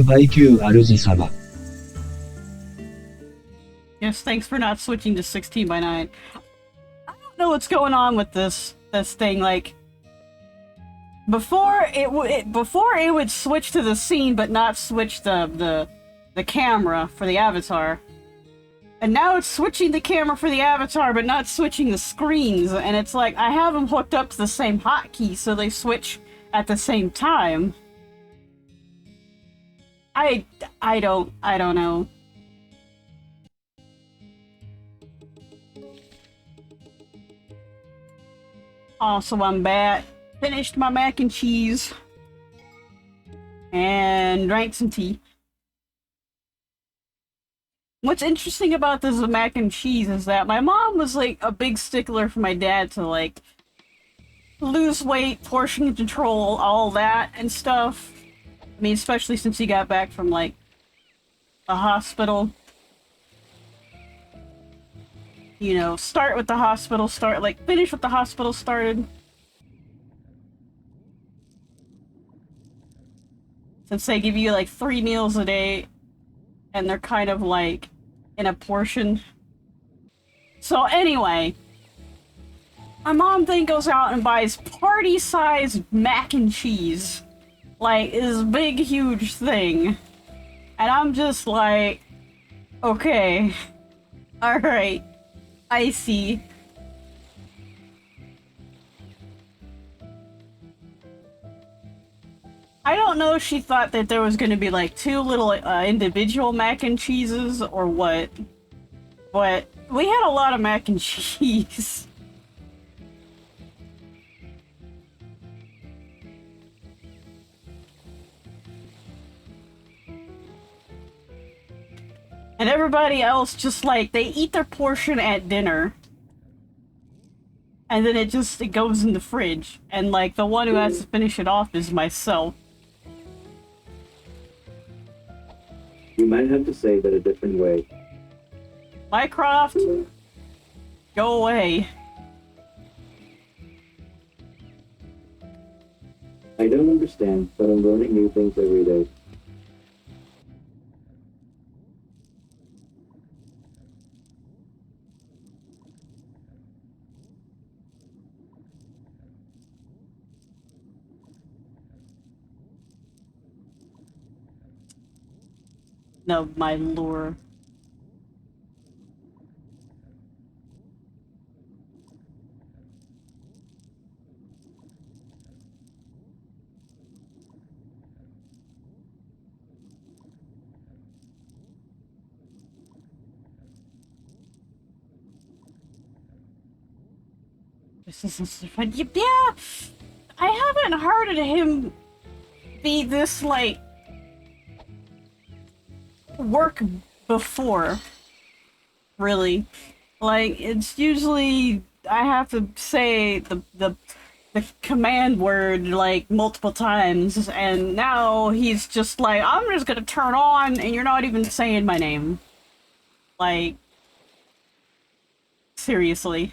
倍級主様 Yes, thanks for not switching to 16 by 9. I don't know what's going on with this thing. Like, before it would switch to the scene, but not switch the camera for the avatar. And now it's switching the camera for the avatar, but not switching the screens. And it's like, I have them hooked up to the same hotkey, so they switch at the same time. I don't know. Also, I'm back. Finished my mac and cheese. And drank some tea. What's interesting about this mac and cheese is that my mom was like a big stickler for my dad to like lose weight, portion control, all that and stuff. mean, especially since you got back from, like, the hospital. You know, start with the hospital, finish what the hospital started. Since they give you, like, 3 meals a day, and they're kind of, like, in a portion. So anyway, my mom then goes out and buys party-sized mac and cheese. Like, this big, huge thing. And I'm just like, okay. Alright. I see. I don't know if she thought that there was gonna be like 2 little individual mac and cheeses or what. But we had a lot of mac and cheese. And everybody else just like, they eat their portion at dinner. And then it goes in the fridge. And like, the one who has to finish it off is myself. You might have to say that a different way. Mycroft, go away. I don't understand, but I'm learning new things every day. No, my lure. This isn't so fun. Yeah, I haven't heard of him be this, like, work before. Really. Like, it's usually, I have to say the command word, like, multiple times, and now he's just like, I'm just gonna turn on, and you're not even saying my name. Like, seriously.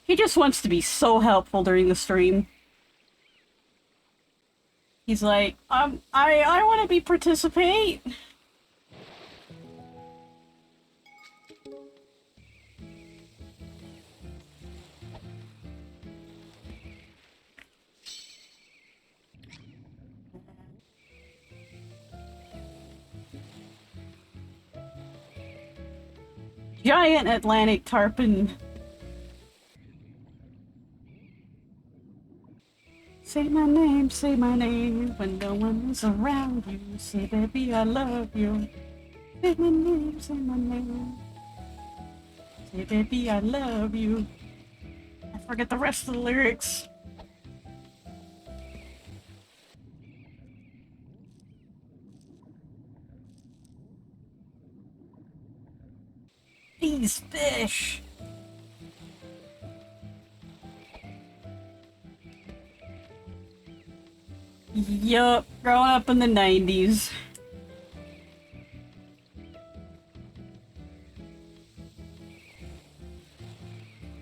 He just wants to be so helpful during the stream. He's like, I want to participate. Giant Atlantic tarpon. Say my name when no one is around you. Say, baby, I love you. Say my name, say my name. Say, baby, I love you. I forget the rest of the lyrics. These fish. Yup, growing up in the 90s.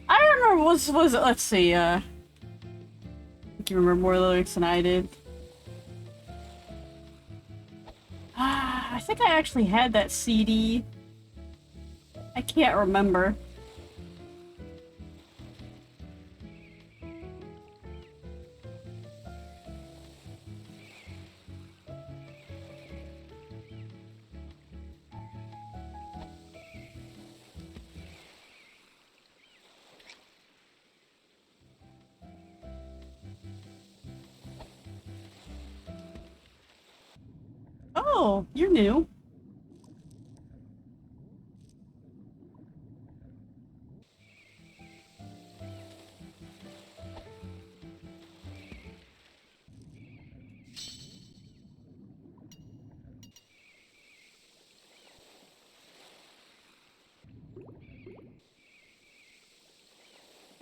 I remember, let's see, I can remember more lyrics than I did. I think I actually had that CD. I can't remember. Oh, you're new.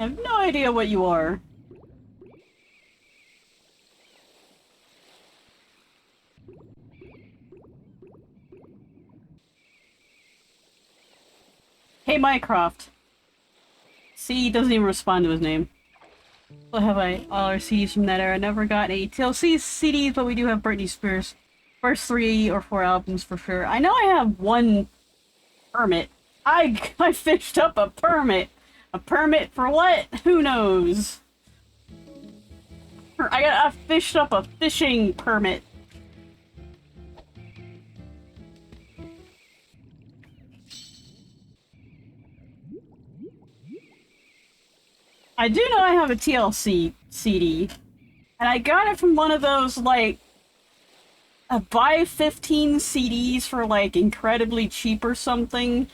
I have no idea what you are. Hey, Mycroft. See, he doesn't even respond to his name. What have I? All our CDs from that era. Never got any TLC CDs, but we do have Britney Spears' first 3 or 4 albums for sure. I know I have one permit. I fished up a permit. A permit for what? Who knows? I fished up a fishing permit. I do know I have a TLC CD, and I got it from one of those, like, buy 15 CDs for, like, incredibly cheap or something.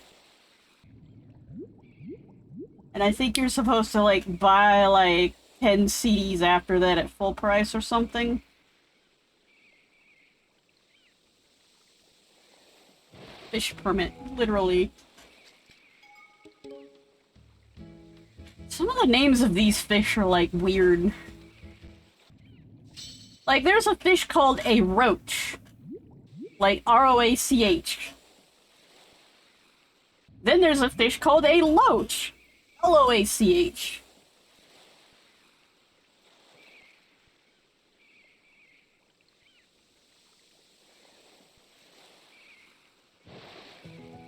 And I think you're supposed to, like, buy, like, 10 CDs after that at full price or something. Fish permit, literally. Some of the names of these fish are, like, weird. Like, there's a fish called a roach. Like, R-O-A-C-H. Then there's a fish called a loach. L-O-A-C-H.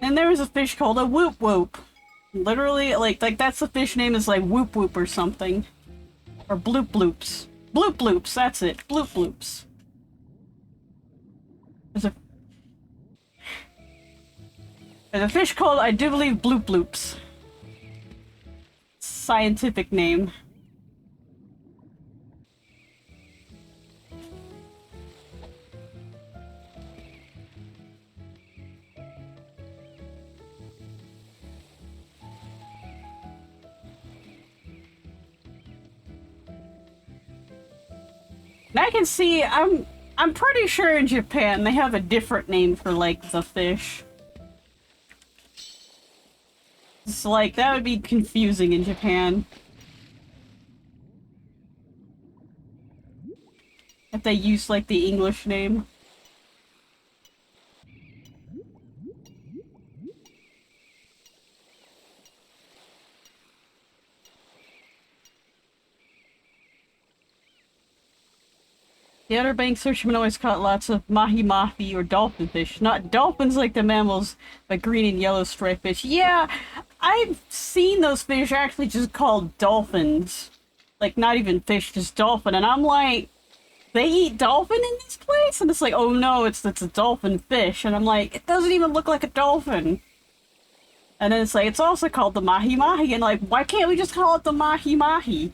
Then there's a fish called a whoop whoop. Literally, like that's the fish name is like whoop whoop or something. Or bloop bloops. Bloop bloops, that's it. Bloop bloops. There's a fish called, I do believe, bloop bloops. Scientific name. And I can see, I'm pretty sure in Japan they have a different name for, like, the fish. It's like, that would be confusing in Japan. If they use, like, the English name. The Outer Banks fishermen always caught lots of mahi-mahi or dolphin fish. Not dolphins like the mammals, but green and yellow striped fish. Yeah, I've seen those fish actually just called dolphins. Like, not even fish, just dolphin. And I'm like, they eat dolphin in this place? And it's like, oh no, it's a dolphin fish. And I'm like, it doesn't even look like a dolphin. And then it's like, it's also called the mahi-mahi. And like, why can't we just call it the mahi-mahi?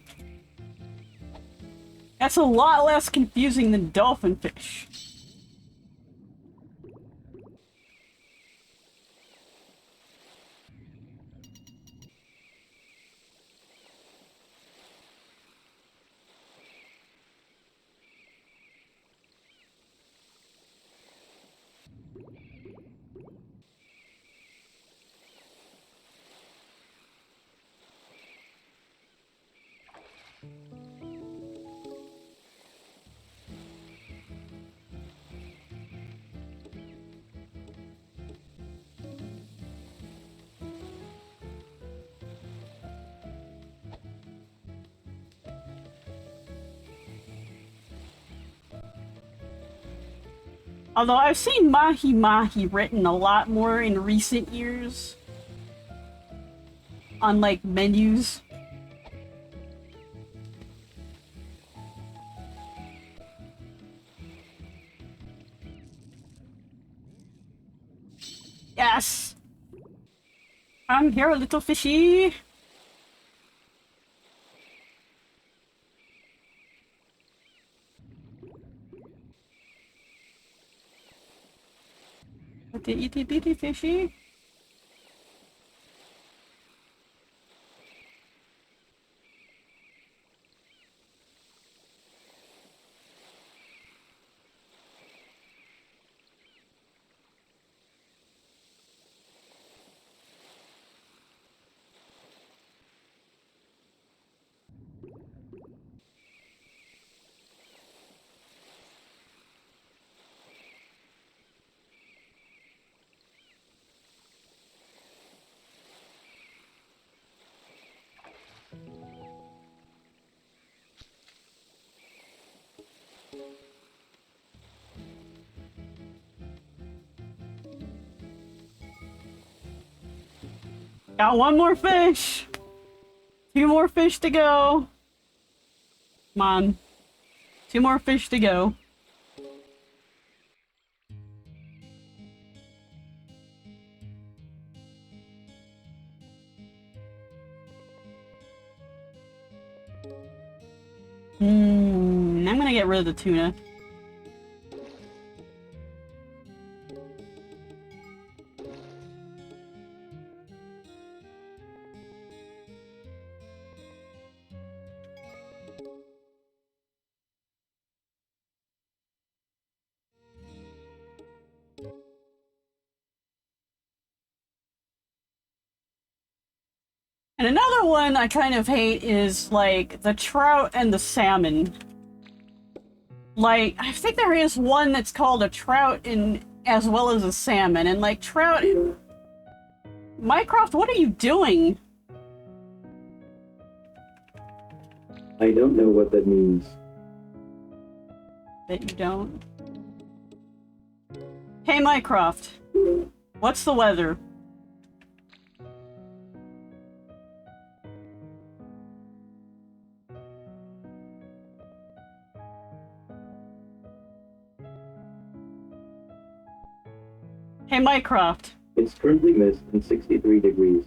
That's a lot less confusing than dolphin fish. Although I've seen mahi-mahi written a lot more in recent years. On, like, menus. Yes! I'm here, little fishy! The itty bitty fishy. Got one more fish. 2 more fish to go. Come on. 2 more fish to go. I'm gonna get rid of the tuna. And another one I kind of hate is, like, the trout and the salmon. Like, I think there is one that's called a trout in as well as a salmon, and, like, trout... Mycroft, what are you doing? I don't know what that means. That you don't? Hey, Mycroft. What's the weather? Hey, Mycroft. It's currently mist and 63 degrees.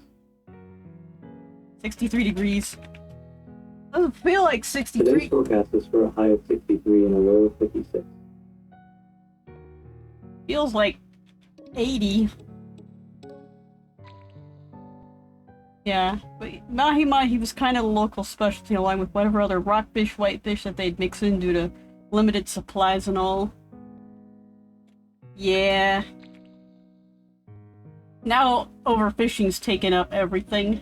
63 degrees. Doesn't feel like 63. Today's forecast is for a high of 63 and a low of 56. Feels like 80. Yeah, but Mahi Mahi was kind of a local specialty along with whatever other rockfish, whitefish that they'd mix in due to limited supplies and all. Yeah. Now overfishing's taken up everything.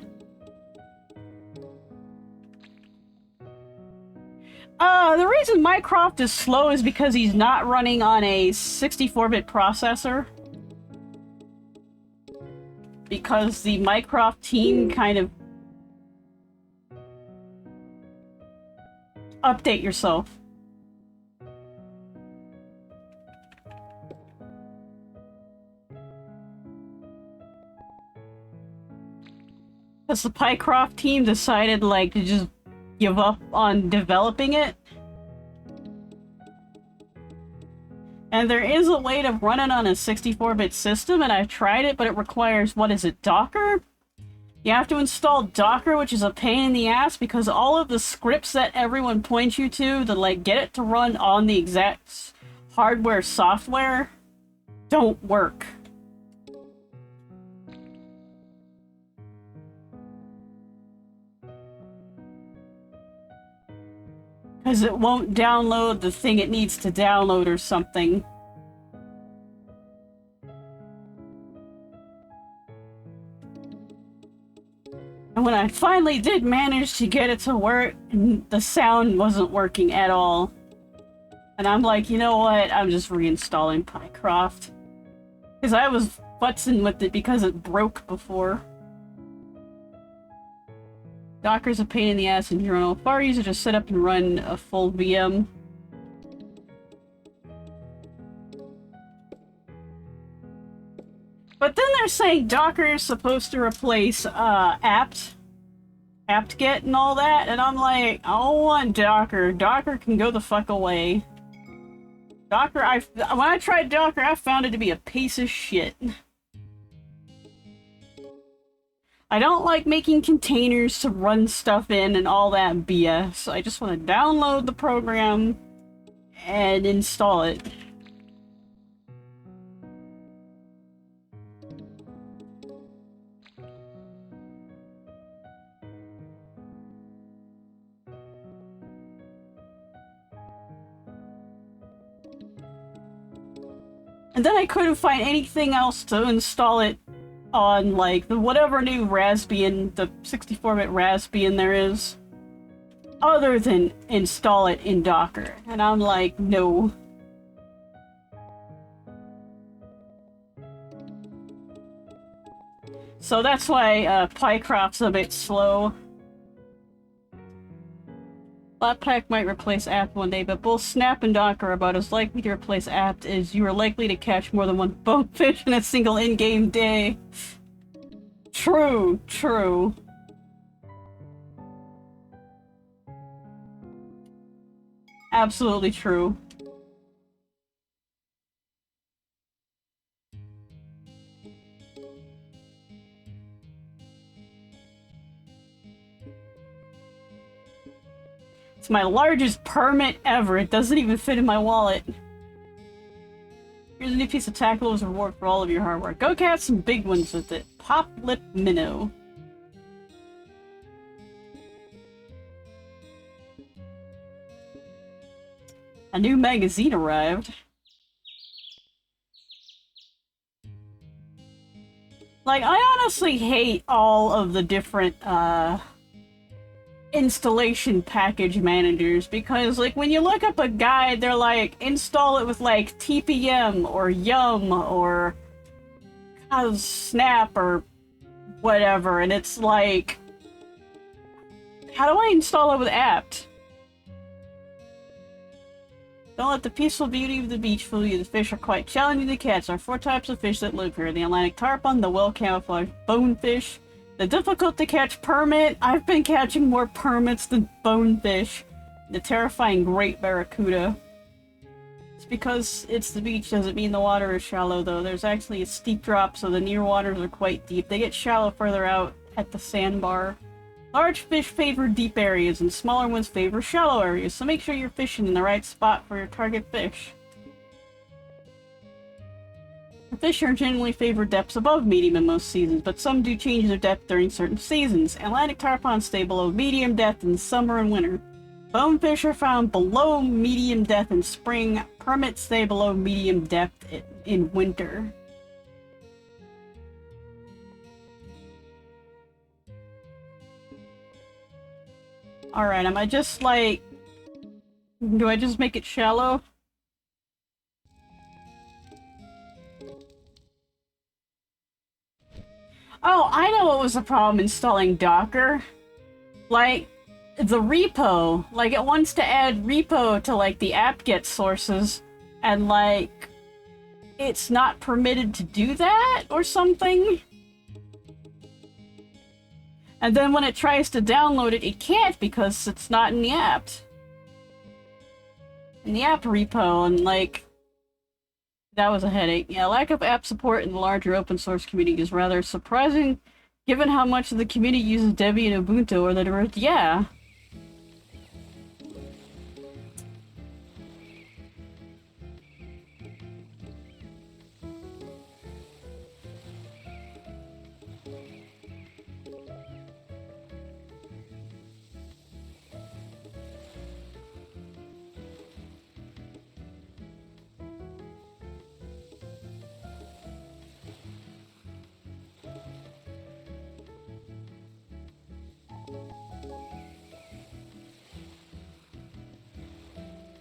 The reason Mycroft is slow is because he's not running on a 64-bit processor. Because the Mycroft team kind of... Update yourself. Because the Pycroft team decided, like, to just give up on developing it. And there is a way to run it on a 64-bit system, and I've tried it, but it requires, what is it, Docker? You have to install Docker, which is a pain in the ass, because all of the scripts that everyone points you to like, get it to run on the exact hardware software don't work. Because it won't download the thing it needs to download or something. And when I finally did manage to get it to work, the sound wasn't working at all. And I'm like, you know what? I'm just reinstalling Pycroft. Because I was futzing with it because it broke before. Docker's a pain in the ass in general. Far easier to set up and run a full VM. But then they're saying Docker is supposed to replace apt-get and all that, and I'm like, I don't want Docker. Docker can go the fuck away. Docker, when I tried Docker, I found it to be a piece of shit. I don't like making containers to run stuff in and all that BS. I just want to download the program and install it. And then I couldn't find anything else to install it on, like, the whatever new Raspbian, the 64-bit Raspbian there is, other than install it in Docker. And I'm like, no. So that's why Pycroft's a bit slow. Flatpak might replace apt one day, but both Snap and Docker are about as likely to replace apt as you are likely to catch more than one bonefish in a single in-game day. True, true. Absolutely true. It's my largest permit ever. It doesn't even fit in my wallet. Here's a new piece of tackle as a reward for all of your hard work. Go catch some big ones with it. Pop lip minnow. A new magazine arrived. Like, I honestly hate all of the different, installation package managers because, like, when you look up a guide, they're like, install it with, like, TPM or Yum or Snap or whatever, and it's like, how do I install it with apt? Don't let the peaceful beauty of the beach fool you. The fish are quite challenging to catch. There are 4 types of fish that live here. The Atlantic tarpon, the well-camouflaged bonefish, the difficult-to-catch permit. I've been catching more permits than bonefish. The terrifying great barracuda. It's because it's the beach doesn't mean the water is shallow, though. There's actually a steep drop, so the near waters are quite deep. They get shallow further out at the sandbar. Large fish favor deep areas, and smaller ones favor shallow areas, so make sure you're fishing in the right spot for your target fish. The fish are generally favor depths above medium in most seasons, but some do change their depth during certain seasons. Atlantic tarpons stay below medium depth in summer and winter. Bonefish are found below medium depth in spring. Permits stay below medium depth in winter. Alright, am I just like... Do I just make it shallow? Oh, I know what was the problem installing Docker. Like, the repo. Like, it wants to add repo to, like, the apt-get sources, and, like, it's not permitted to do that, or something? And then when it tries to download it, it can't because it's not in the apt. In the apt repo, and like... That was a headache. Yeah, lack of app support in the larger open source community is rather surprising, given how much of the community uses Debian and Ubuntu, or the yeah.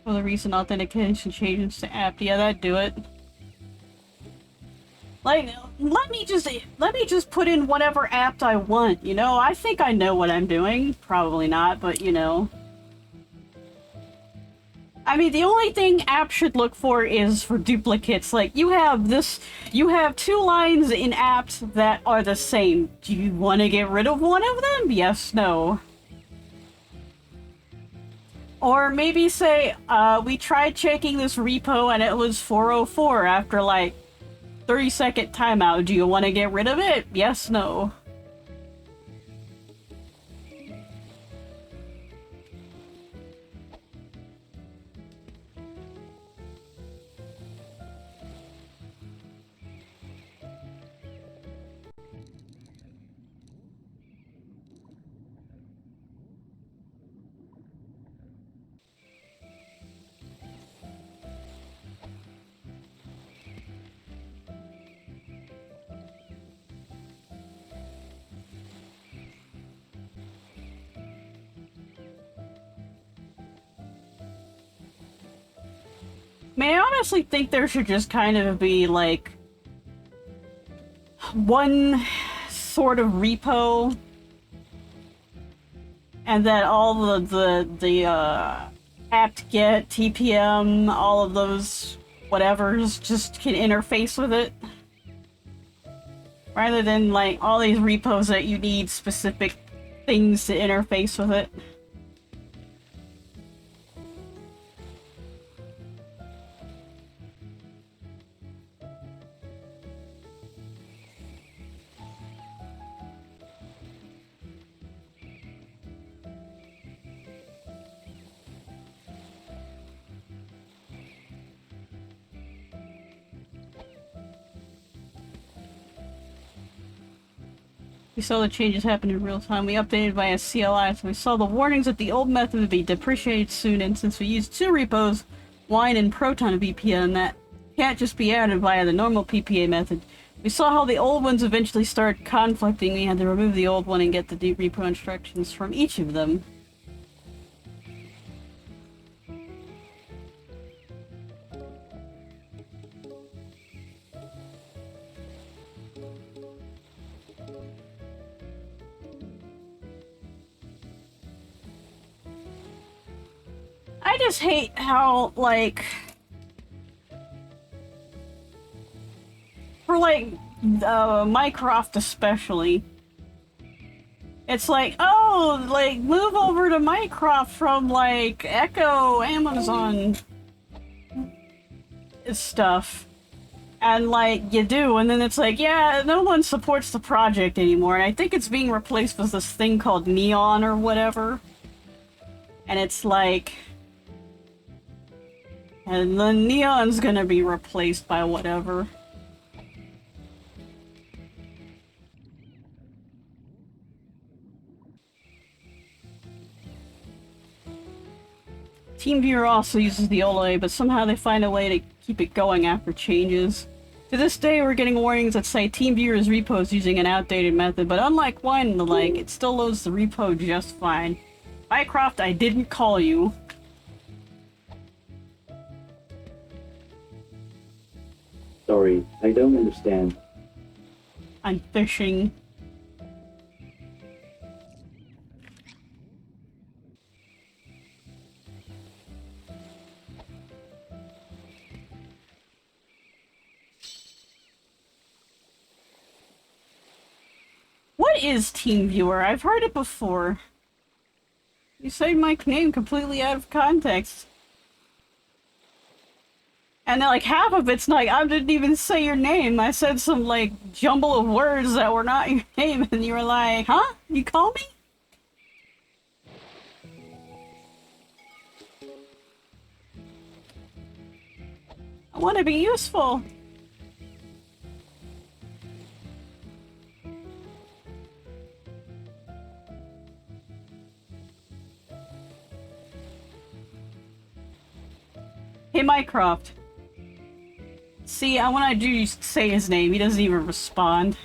For the recent authentication changes to apt. Yeah, that'd do it. Like, let me just put in whatever apt I want, you know? I think I know what I'm doing. Probably not, but you know. I mean, the only thing apt should look for is for duplicates. Like, you have 2 lines in apt that are the same. Do you want to get rid of one of them? Yes, no. Or maybe say, we tried checking this repo and it was 404 after like 30-second timeout. Do you want to get rid of it? Yes, no. I honestly think there should just kind of be, like, one sort of repo, and that all the apt-get, TPM, all of those whatevers just can interface with it. Rather than like all these repos that you need specific things to interface with it. We saw the changes happen in real time. We updated via CLI, so we saw the warnings that the old method would be depreciated soon, and since we used two repos, Wine and Proton VPN, that can't just be added via the normal PPA method. We saw how the old ones eventually started conflicting. We had to remove the old one and get the repo instructions from each of them. I just hate how, like, for, like, Mycroft especially, it's like, oh, like, move over to Mycroft from, like, Echo Amazon stuff. And, like, you do, and then it's like, yeah, no one supports the project anymore, and I think it's being replaced with this thing called Neon or whatever. And it's like... And the Neon's gonna be replaced by whatever. TeamViewer also uses the OLA, but somehow they find a way to keep it going after changes. To this day, we're getting warnings that say TeamViewer's repo is using an outdated method, but unlike Wine and the like, it still loads the repo just fine. Mycroft, I didn't call you. Sorry, I don't understand. I'm fishing. What is TeamViewer? I've heard it before. You say my name completely out of context. And then, like, half of it's like, I didn't even say your name. I said some, like, jumble of words that were not your name, and you were like, huh? You call me? I want to be useful. Hey, Mycroft. See, when I do say his name, he doesn't even respond.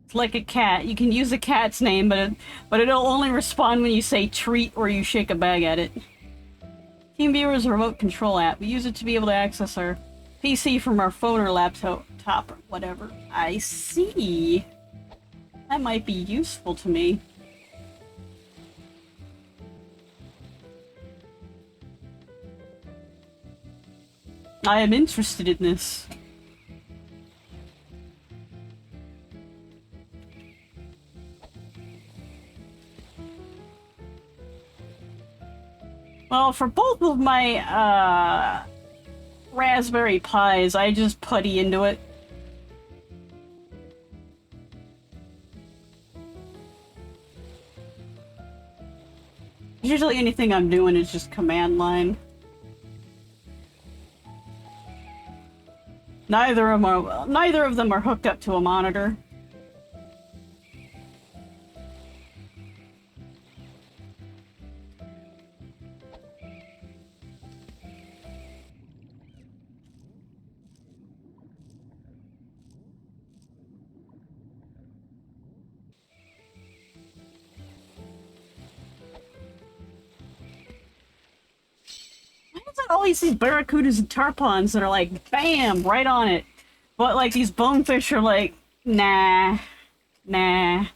It's like a cat. You can use a cat's name, but it'll only respond when you say treat or you shake a bag at it. TeamViewer is a remote control app. We use it to be able to access our PC from our phone or laptop or whatever. I see. That might be useful to me. I am interested in this. Well, for both of my, Raspberry Pis, I just putty into it. Usually anything I'm doing is just command line. Neither of them are hooked up to a monitor. Always these barracudas and tarpons that are like, bam, right on it. But like these bonefish are like, nah. I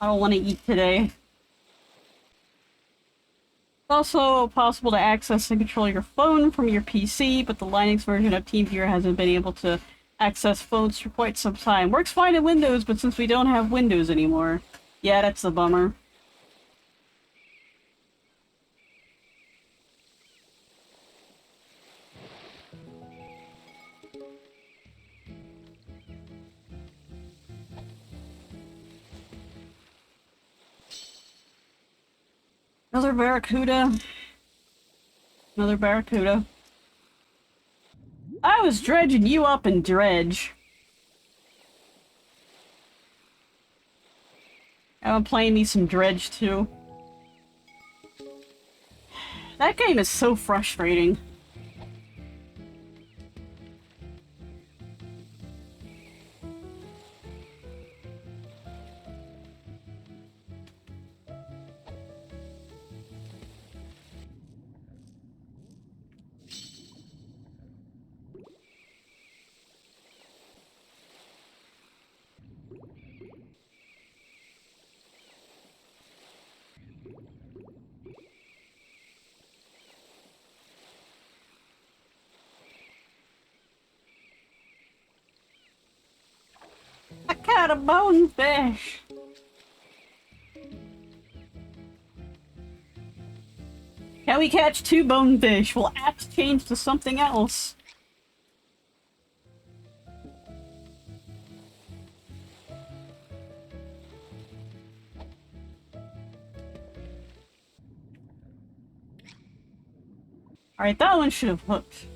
don't want to eat today. Also possible to access and control your phone from your PC, but the Linux version of TeamViewer hasn't been able to access phones for quite some time. Works fine in Windows, but since we don't have Windows anymore, yeah, that's a bummer. Another barracuda. Another barracuda. I was dredging you up in Dredge. I'm playing me some Dredge too. That game is so frustrating. I caught a bonefish. Can we catch 2 bonefish? Will apps change to something else? Alright, that one should have hooked.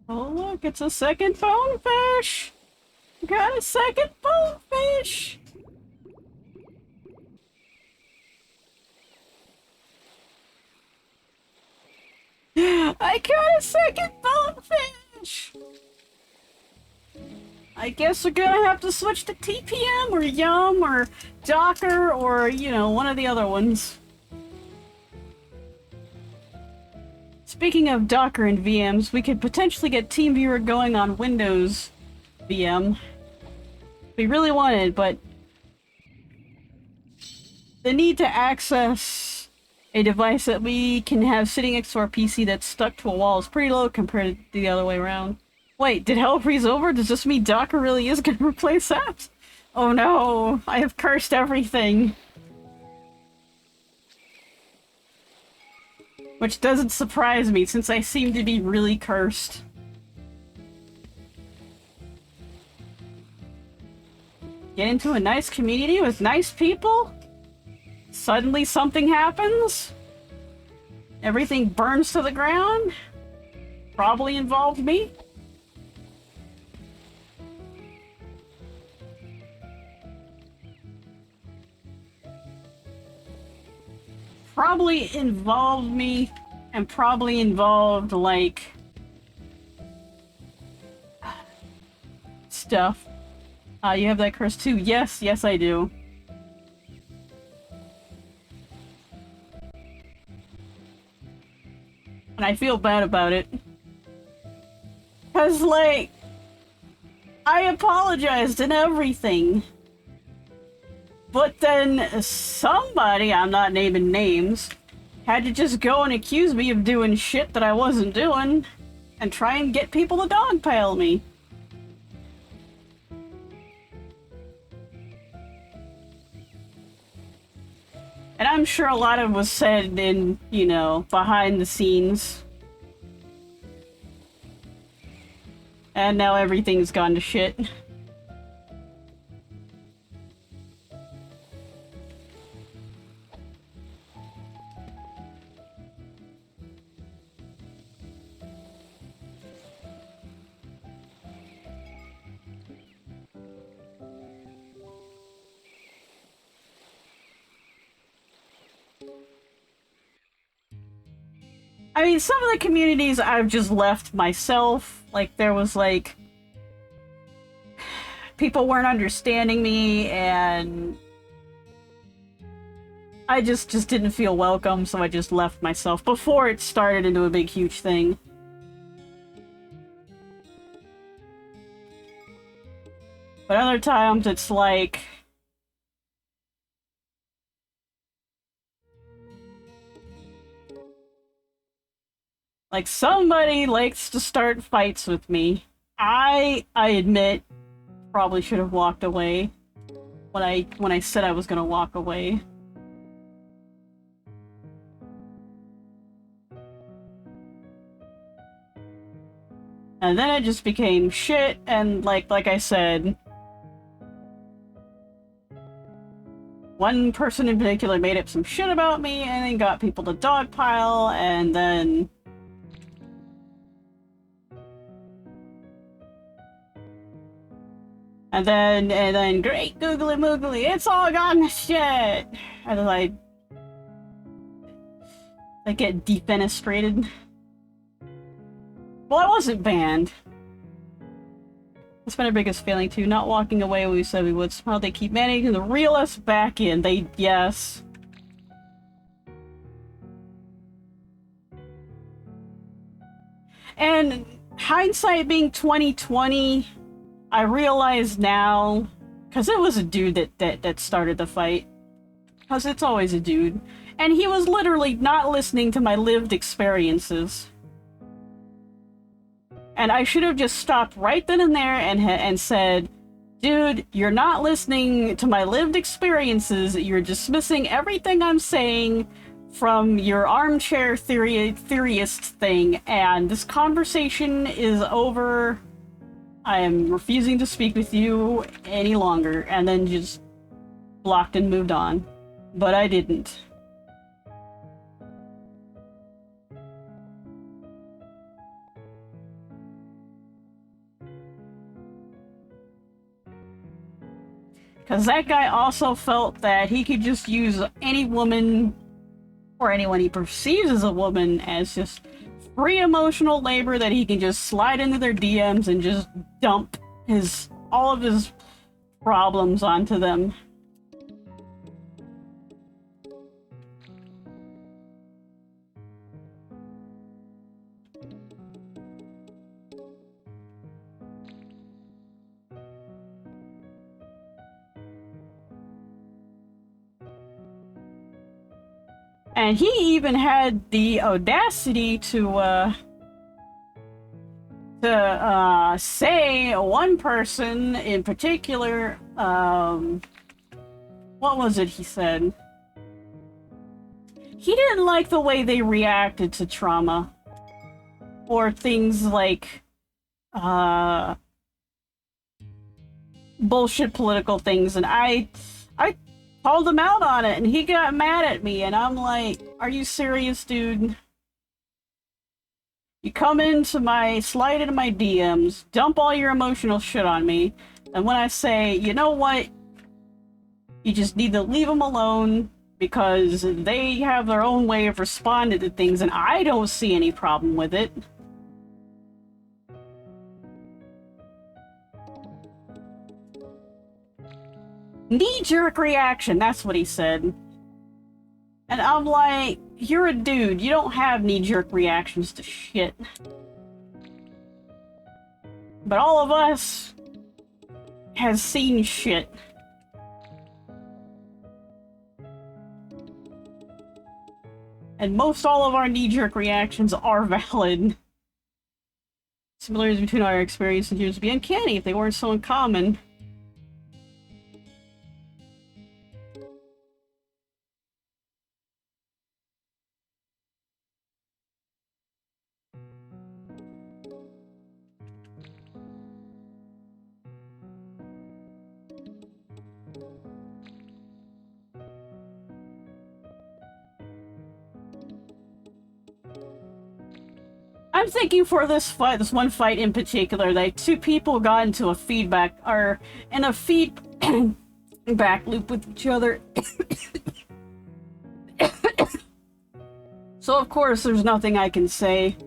Oh look, it's a second bonefish! Got a second bonefish! I got a second bonefish! I guess we're gonna have to switch to TPM or Yum or Docker or, you know, one of the other ones. Speaking of Docker and VMs, we could potentially get TeamViewer going on Windows VM. We really wanted, but the need to access a device that we can have sitting next to our PC that's stuck to a wall is pretty low compared to the other way around. Wait, did hell freeze over? Does this mean Docker really is gonna replace apps? Oh no, I have cursed everything. Which doesn't surprise me, since I seem to be really cursed. Get into a nice community with nice people? Suddenly something happens? Everything burns to the ground? Probably involved me? Probably involved me, and probably involved, like, stuff. You have that curse too? Yes, yes I do. And I feel bad about it. 'Cause, like, I apologized and everything. But then somebody, I'm not naming names, had to just go and accuse me of doing shit that I wasn't doing and try and get people to dogpile me. And I'm sure a lot of it was said in, you know, behind the scenes. And now everything's gone to shit. I mean, some of the communities I've just left myself. Like, there was, like, people weren't understanding me, and I just didn't feel welcome, so I just left myself before it started into a big, huge thing. But other times it's like... Like, somebody likes to start fights with me. I admit, probably should have walked away when I said I was gonna walk away. And then it just became shit, and like I said, one person in particular made up some shit about me and then got people to dogpile, and then... And then, great googly moogly, it's all gone to shit! And then I get defenestrated. Well, I wasn't banned. That's been our biggest failing too, not walking away when we said we would. Somehow they keep managing to reel us back in. Yes. And hindsight being 2020, I realize now, because it was a dude that started the fight. Because it's always a dude. And he was literally not listening to my lived experiences. And I should have just stopped right then and there and said, dude, you're not listening to my lived experiences. You're dismissing everything I'm saying from your armchair theorist thing. And this conversation is over. I am refusing to speak with you any longer. And then just blocked and moved on. But I didn't. Because that guy also felt that he could just use any woman, or anyone he perceives as a woman, as just free emotional labor that he can just slide into their DMs and just dump all of his problems onto them. And he even had the audacity to say one person in particular, what was it he said? He didn't like the way they reacted to trauma. Or things like, bullshit political things, and I called him out on it, and he got mad at me, and I'm like, are you serious, dude? You come slide into my DMs, dump all your emotional shit on me, and when I say, you know what, you just need to leave them alone, because they have their own way of responding to things, and I don't see any problem with it. Knee-jerk reaction, that's what he said. And I'm like, you're a dude, you don't have knee-jerk reactions to shit. But all of us has seen shit. And most all of our knee-jerk reactions are valid. Similarities between our experience and yours would be uncanny if they weren't so uncommon. I'm thinking for this fight, this one fight in particular, like two people got into a feedback loop with each other. So of course there's nothing I can say.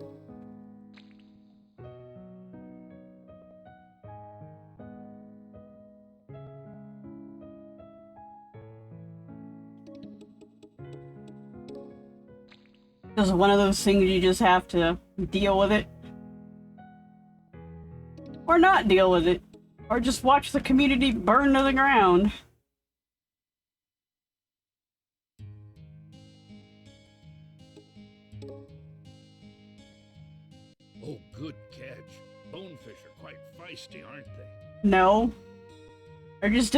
This is one of those things you just have to deal with it. Or not deal with it. Or just watch the community burn to the ground. Oh, good catch. Bonefish are quite feisty, aren't they? No. They just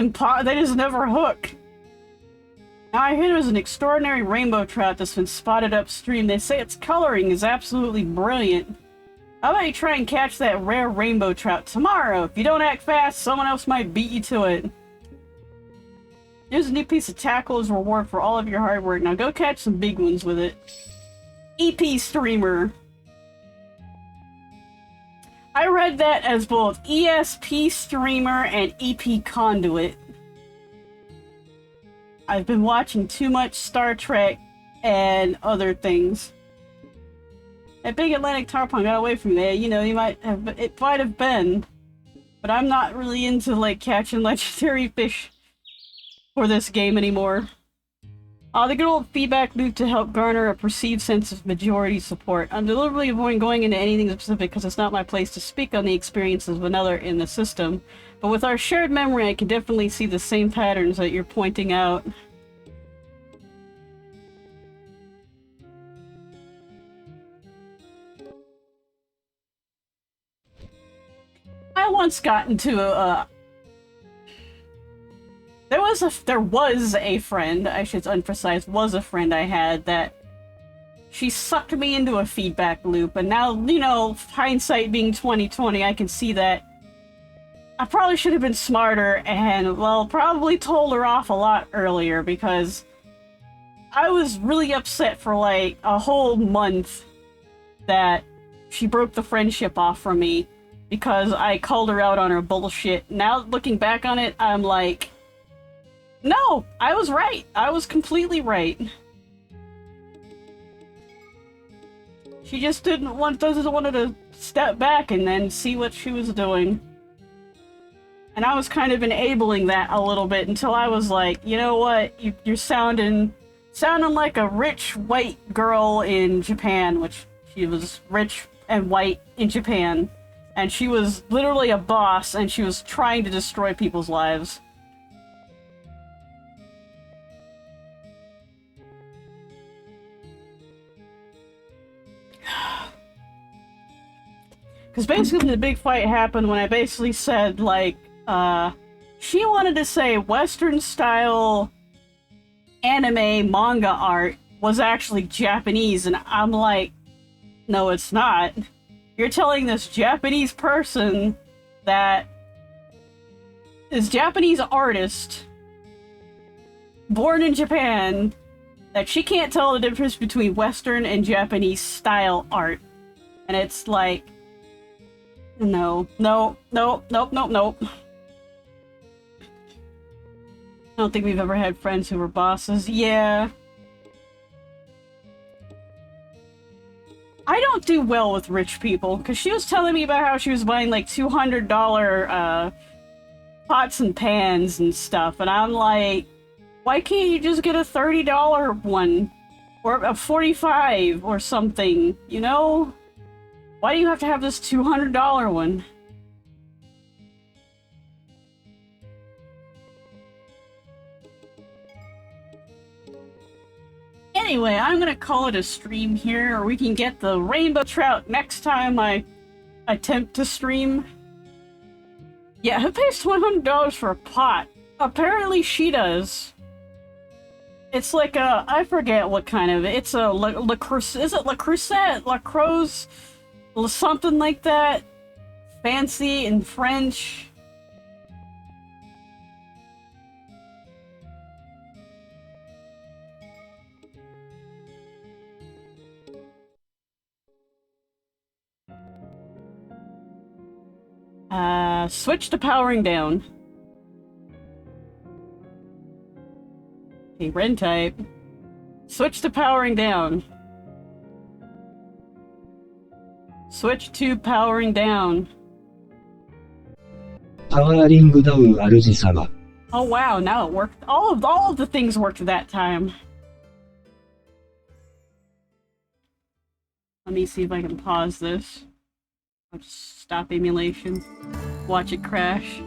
never hook. Now I hear there's an extraordinary rainbow trout that's been spotted upstream. They say its coloring is absolutely brilliant. How about you try and catch that rare rainbow trout tomorrow? If you don't act fast, someone else might beat you to it. Here's a new piece of tackle as a reward for all of your hard work. Now go catch some big ones with it. EP streamer. I read that as both ESP streamer and EP conduit. I've been watching too much Star Trek and other things. That big Atlantic tarpon got away from there. You know, it might have been. But I'm not really into, like, catching legendary fish for this game anymore. The good old feedback loop to help garner a perceived sense of majority support. I'm deliberately avoiding going into anything specific because it's not my place to speak on the experiences of another in the system. But with our shared memory, I can definitely see the same patterns that you're pointing out. I once got into a there was a friend, I should emphasize, was a friend I had that she sucked me into a feedback loop, and now, you know, hindsight being 2020, I can see that I probably should have been smarter and, well, probably told her off a lot earlier, because I was really upset for like a whole month that she broke the friendship off from me because I called her out on her bullshit. Now, looking back on it, I'm like, no, I was right. I was completely right. She just doesn't want to step back and then see what she was doing. And I was kind of enabling that a little bit until I was like, you know what? You're sounding like a rich white girl in Japan, which she was rich and white in Japan. And she was literally a boss, and she was trying to destroy people's lives. Because basically the big fight happened when I basically said, like, she wanted to say Western-style anime manga art was actually Japanese, and I'm like, no, it's not. You're telling this Japanese person that this Japanese artist born in Japan that she can't tell the difference between Western and Japanese style art. And it's like, no. I don't think we've ever had friends who were bosses. Yeah. I don't do well with rich people, because she was telling me about how she was buying like $200 pots and pans and stuff, and I'm like, why can't you just get a $30 one? Or a $45 or something, you know? Why do you have to have this $200 one? Anyway, I'm gonna call it a stream here, or we can get the rainbow trout next time I attempt to stream. Yeah, who pays $100 for a pot? Apparently she does. It's like a, I forget what kind of, it's a La Creuset, is it La Creuset? La Croze? Something like that. Fancy in French. Switch to powering down. Okay, red type. Switch to powering down. Switch to powering down. Powering down, 主様. Oh wow, now it worked. All of the things worked that time. Let me see if I can pause this. I'll just stop emulation. Watch it crash.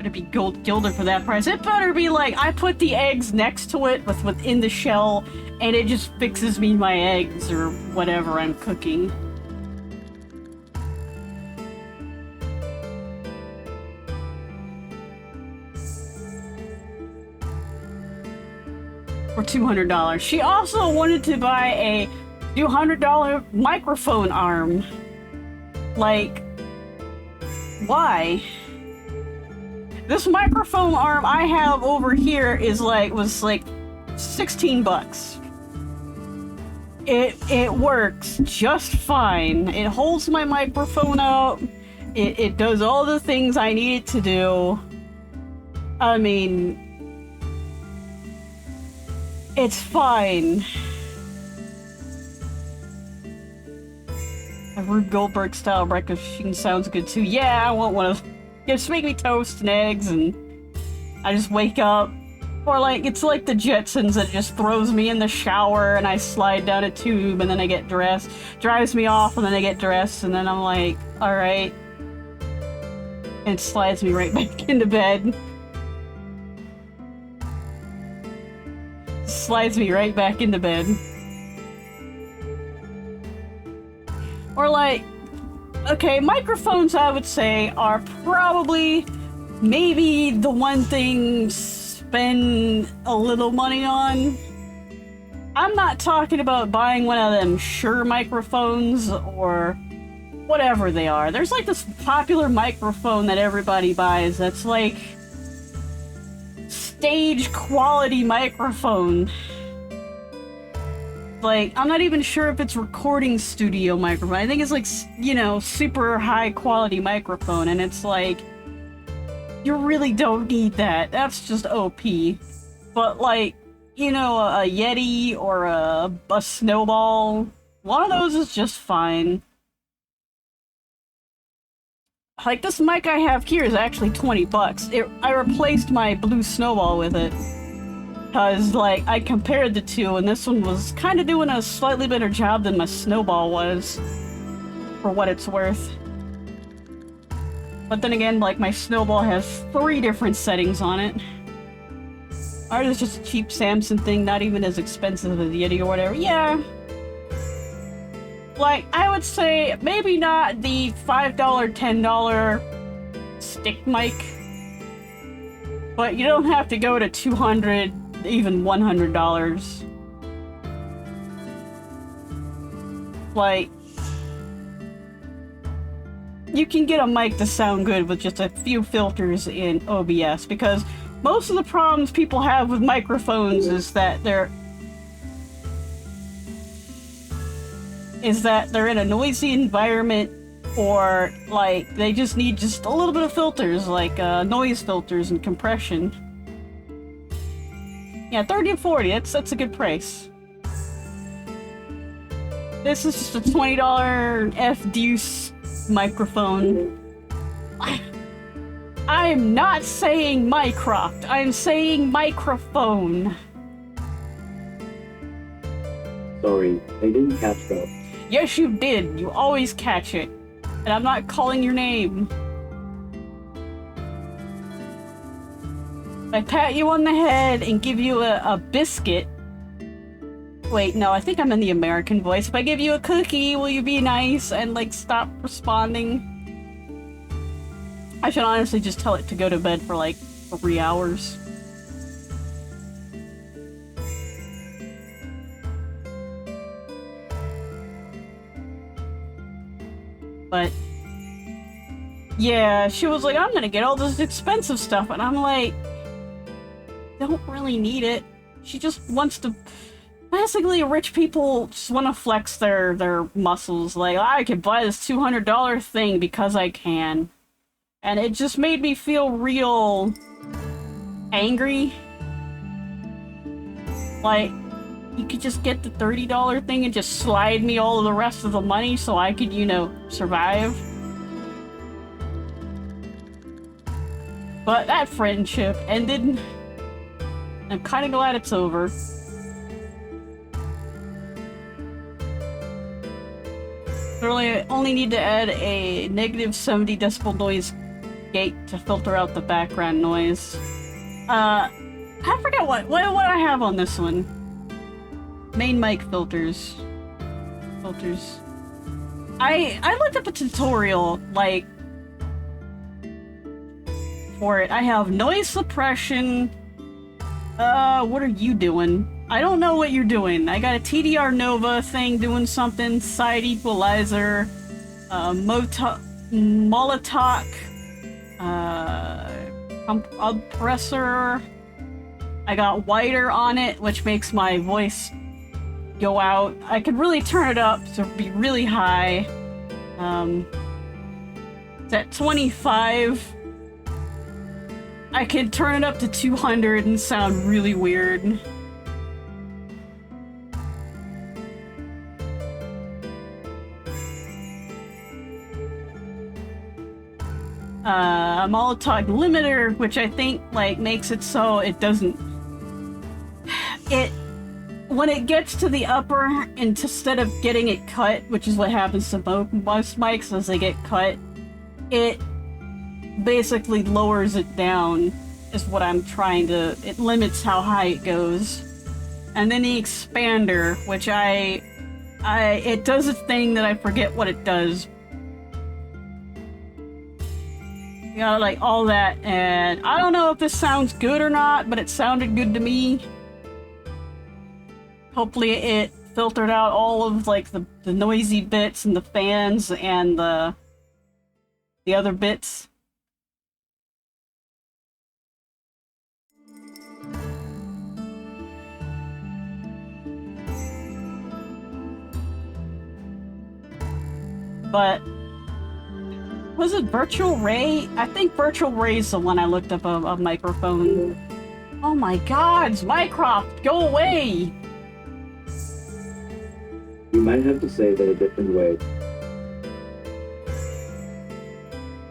Better be gilded for that price. It better be like I put the eggs next to it within the shell, and it just fixes me my eggs or whatever I'm cooking. For $200. She also wanted to buy a $200 microphone arm. Like, why? This microphone arm I have over here was like $16. It works just fine. It holds my microphone out. It does all the things I need it to do. I mean, it's fine. A Rube Goldberg style breakfast machine sounds good too. Yeah, I want one of. Just make me toast and eggs, and I just wake up. Or like it's like the Jetsons that just throws me in the shower, and I slide down a tube, and then I get dressed. Drives me off, and then I get dressed, and then I'm like, all right. And it slides me right back into bed. Slides me right back into bed. Or like, okay, microphones I would say are probably maybe the one thing spend a little money on. I'm not talking about buying one of them Shure microphones or whatever they are. There's like this popular microphone that everybody buys that's like stage quality microphone. Like, I'm not even sure if it's recording studio microphone. I think it's like, you know, super high quality microphone, and it's like, you really don't need that. That's just OP. But like, you know, a Yeti or a Snowball, one of those is just fine. Like, this mic I have here is actually $20. I replaced my blue Snowball with it. Because, like, I compared the two, and this one was kind of doing a slightly better job than my Snowball was, for what it's worth. But then again, like, my Snowball has 3 different settings on it. Ours is just a cheap Samsung thing, not even as expensive as Yeti or whatever. Yeah. Like, I would say, maybe not the $5, $10 stick mic. But you don't have to go to $200, even $100. Like, you can get a mic to sound good with just a few filters in OBS, because most of the problems people have with microphones is that they're in a noisy environment, or like they just need just a little bit of filters, like noise filters and compression. Yeah, 30 and 40, that's a good price. This is just a $20 F-Deuce microphone. I'm not saying Mycroft, I'm saying microphone. Sorry, I didn't catch that. Yes, you did. You always catch it. And I'm not calling your name. I pat you on the head and give you a biscuit. Wait, no, I think I'm in the American voice. If I give you a cookie, will you be nice and, like, stop responding? I should honestly just tell it to go to bed for, like, 3 hours. But yeah, she was like, I'm gonna get all this expensive stuff, and I'm like, don't really need it. She just wants to, basically rich people just want to flex their muscles, like, I can buy this $200 thing because I can. And it just made me feel real angry. Like, you could just get the $30 thing and just slide me all of the rest of the money so I could, you know, survive. But that friendship ended. I'm kind of glad it's over. Really, I only need to add a negative 70 decibel noise gate to filter out the background noise. I forget what I have on this one. Main mic filters. I looked up a tutorial, like, for it. I have noise suppression. What are you doing? I don't know what you're doing. I got a TDR Nova thing doing something, side equalizer, Molotok, compressor. I got wider on it, which makes my voice go out. I could really turn it up to be really high. It's at 25. I could turn it up to 200 and sound really weird. Molotov limiter, which I think like makes it so it doesn't. When it gets to the upper, and instead of getting it cut, which is what happens to most mics as they get cut, it basically lowers it down, is what I'm trying to. It limits how high it goes. And then the expander, which it does a thing that I forget what it does. You know, like all that, and I don't know if this sounds good or not, but it sounded good to me. Hopefully it filtered out all of like the noisy bits and the fans and the other bits. But was it Virtual Ray? I think Virtual Ray's the one I looked up a microphone. Oh my god, Mycroft, go away! You might have to say that a different way.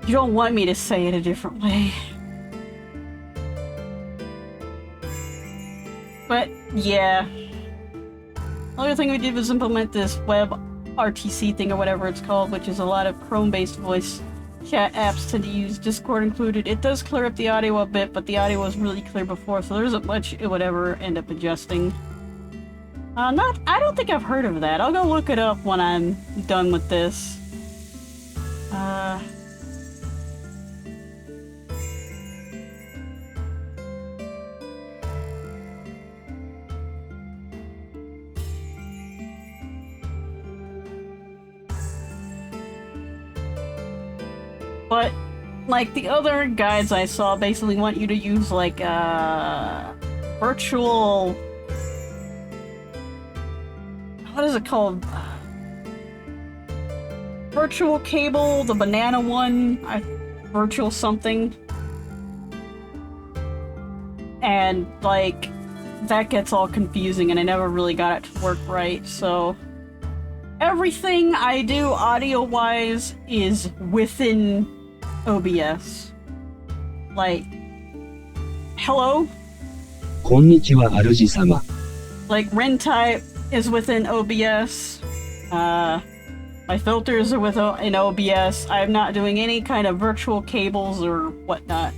You don't want me to say it a different way. But, yeah. The other thing we did was implement this web RTC thing or whatever it's called, which is a lot of Chrome-based voice chat apps tend to use, Discord included. It does clear up the audio a bit, but the audio was really clear before, so there isn't much it would ever end up adjusting. I don't think I've heard of that. I'll go look it up when I'm done with this. But, like, the other guides I saw basically want you to use, like, virtual... What is it called? Virtual cable, the banana one, virtual something. And, like, that gets all confusing and I never really got it to work right, so... Everything I do audio-wise is within OBS. Like, hello? こんにちは、主様。 Like, RenType is within OBS. My filters are in OBS. I'm not doing any kind of virtual cables or whatnot.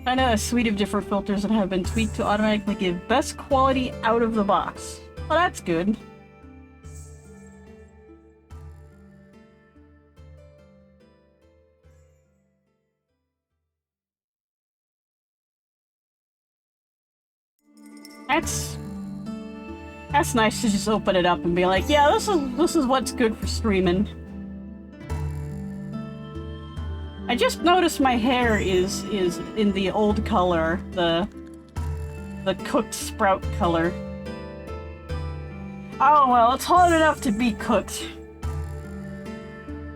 Kind of a suite of different filters that have been tweaked to automatically give best quality out of the box. Well, that's good. That's nice to just open it up and be like, yeah, this is what's good for streaming. I just noticed my hair is in the old color, the cooked sprout color. Oh well, it's hot enough to be cooked.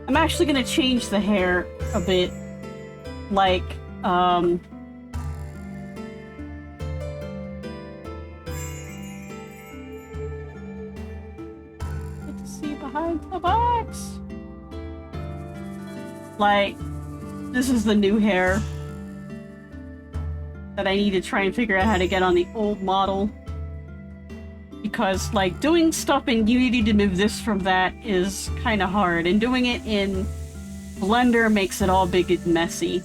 I'm actually gonna change the hair a bit, like, behind the box. Like, this is the new hair that I need to try and figure out how to get on the old model. Because, like, doing stuff in Unity to move this from that is kind of hard, and doing it in Blender makes it all big and messy.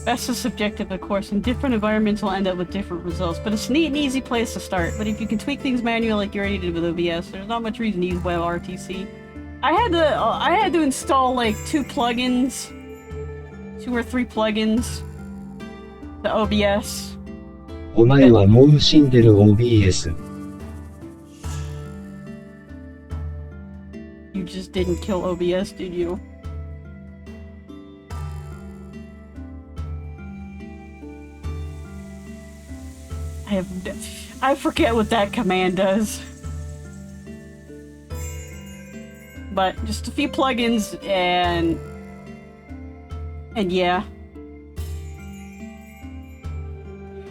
Best is subjective, of course, and different environments will end up with different results, but it's a neat and easy place to start. But if you can tweak things manually like you already did with OBS, there's not much reason to use WebRTC. I had to install like 2 plugins, 2 or 3 plugins to OBS. お前はもう死んでる OBS。 You just didn't kill OBS, did you? I forget what that command does. But just a few plugins and yeah.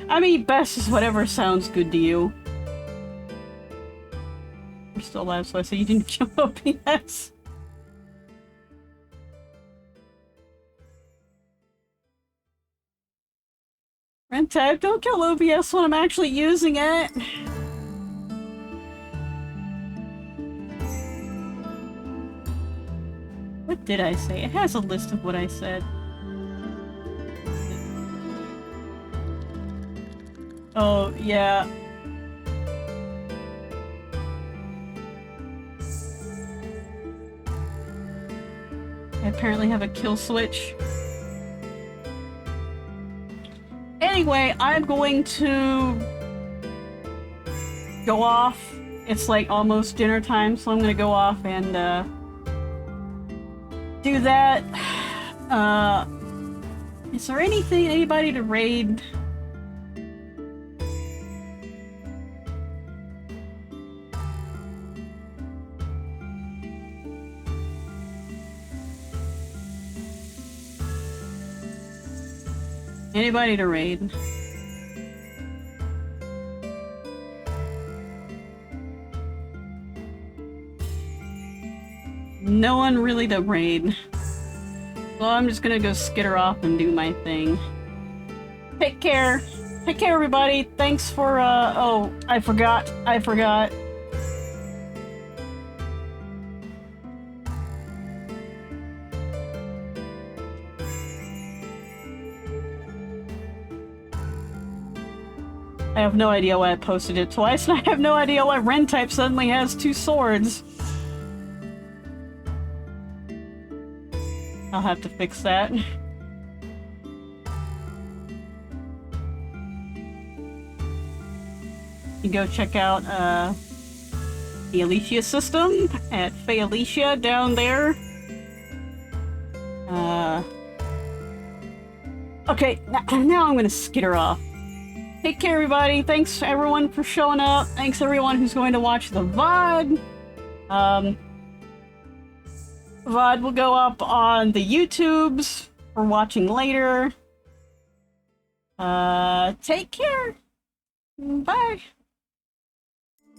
I mean, best is whatever sounds good to you. I'm still alive, so I say you didn't kill OBS. Rent type, don't kill OBS when I'm actually using it. What did I say? It has a list of what I said. Oh, yeah. I apparently have a kill switch. Anyway, I'm going to go off. It's like almost dinner time, so I'm gonna go off and do that. Is there anybody to raid? Anybody to raid? No one really to raid. Well, I'm just gonna go skitter off and do my thing. Take care. Take care, everybody. Thanks for, oh, I forgot. I have no idea why I posted it twice, and I have no idea why Rentype suddenly has 2 swords. I'll have to fix that. You go check out, the Alicia system at Faye Alicia down there. Okay, now I'm gonna skitter off. Take care, everybody. Thanks, everyone, for showing up. Thanks, everyone who's going to watch the VOD. VOD will go up on the YouTubes for watching later. Take care. Bye.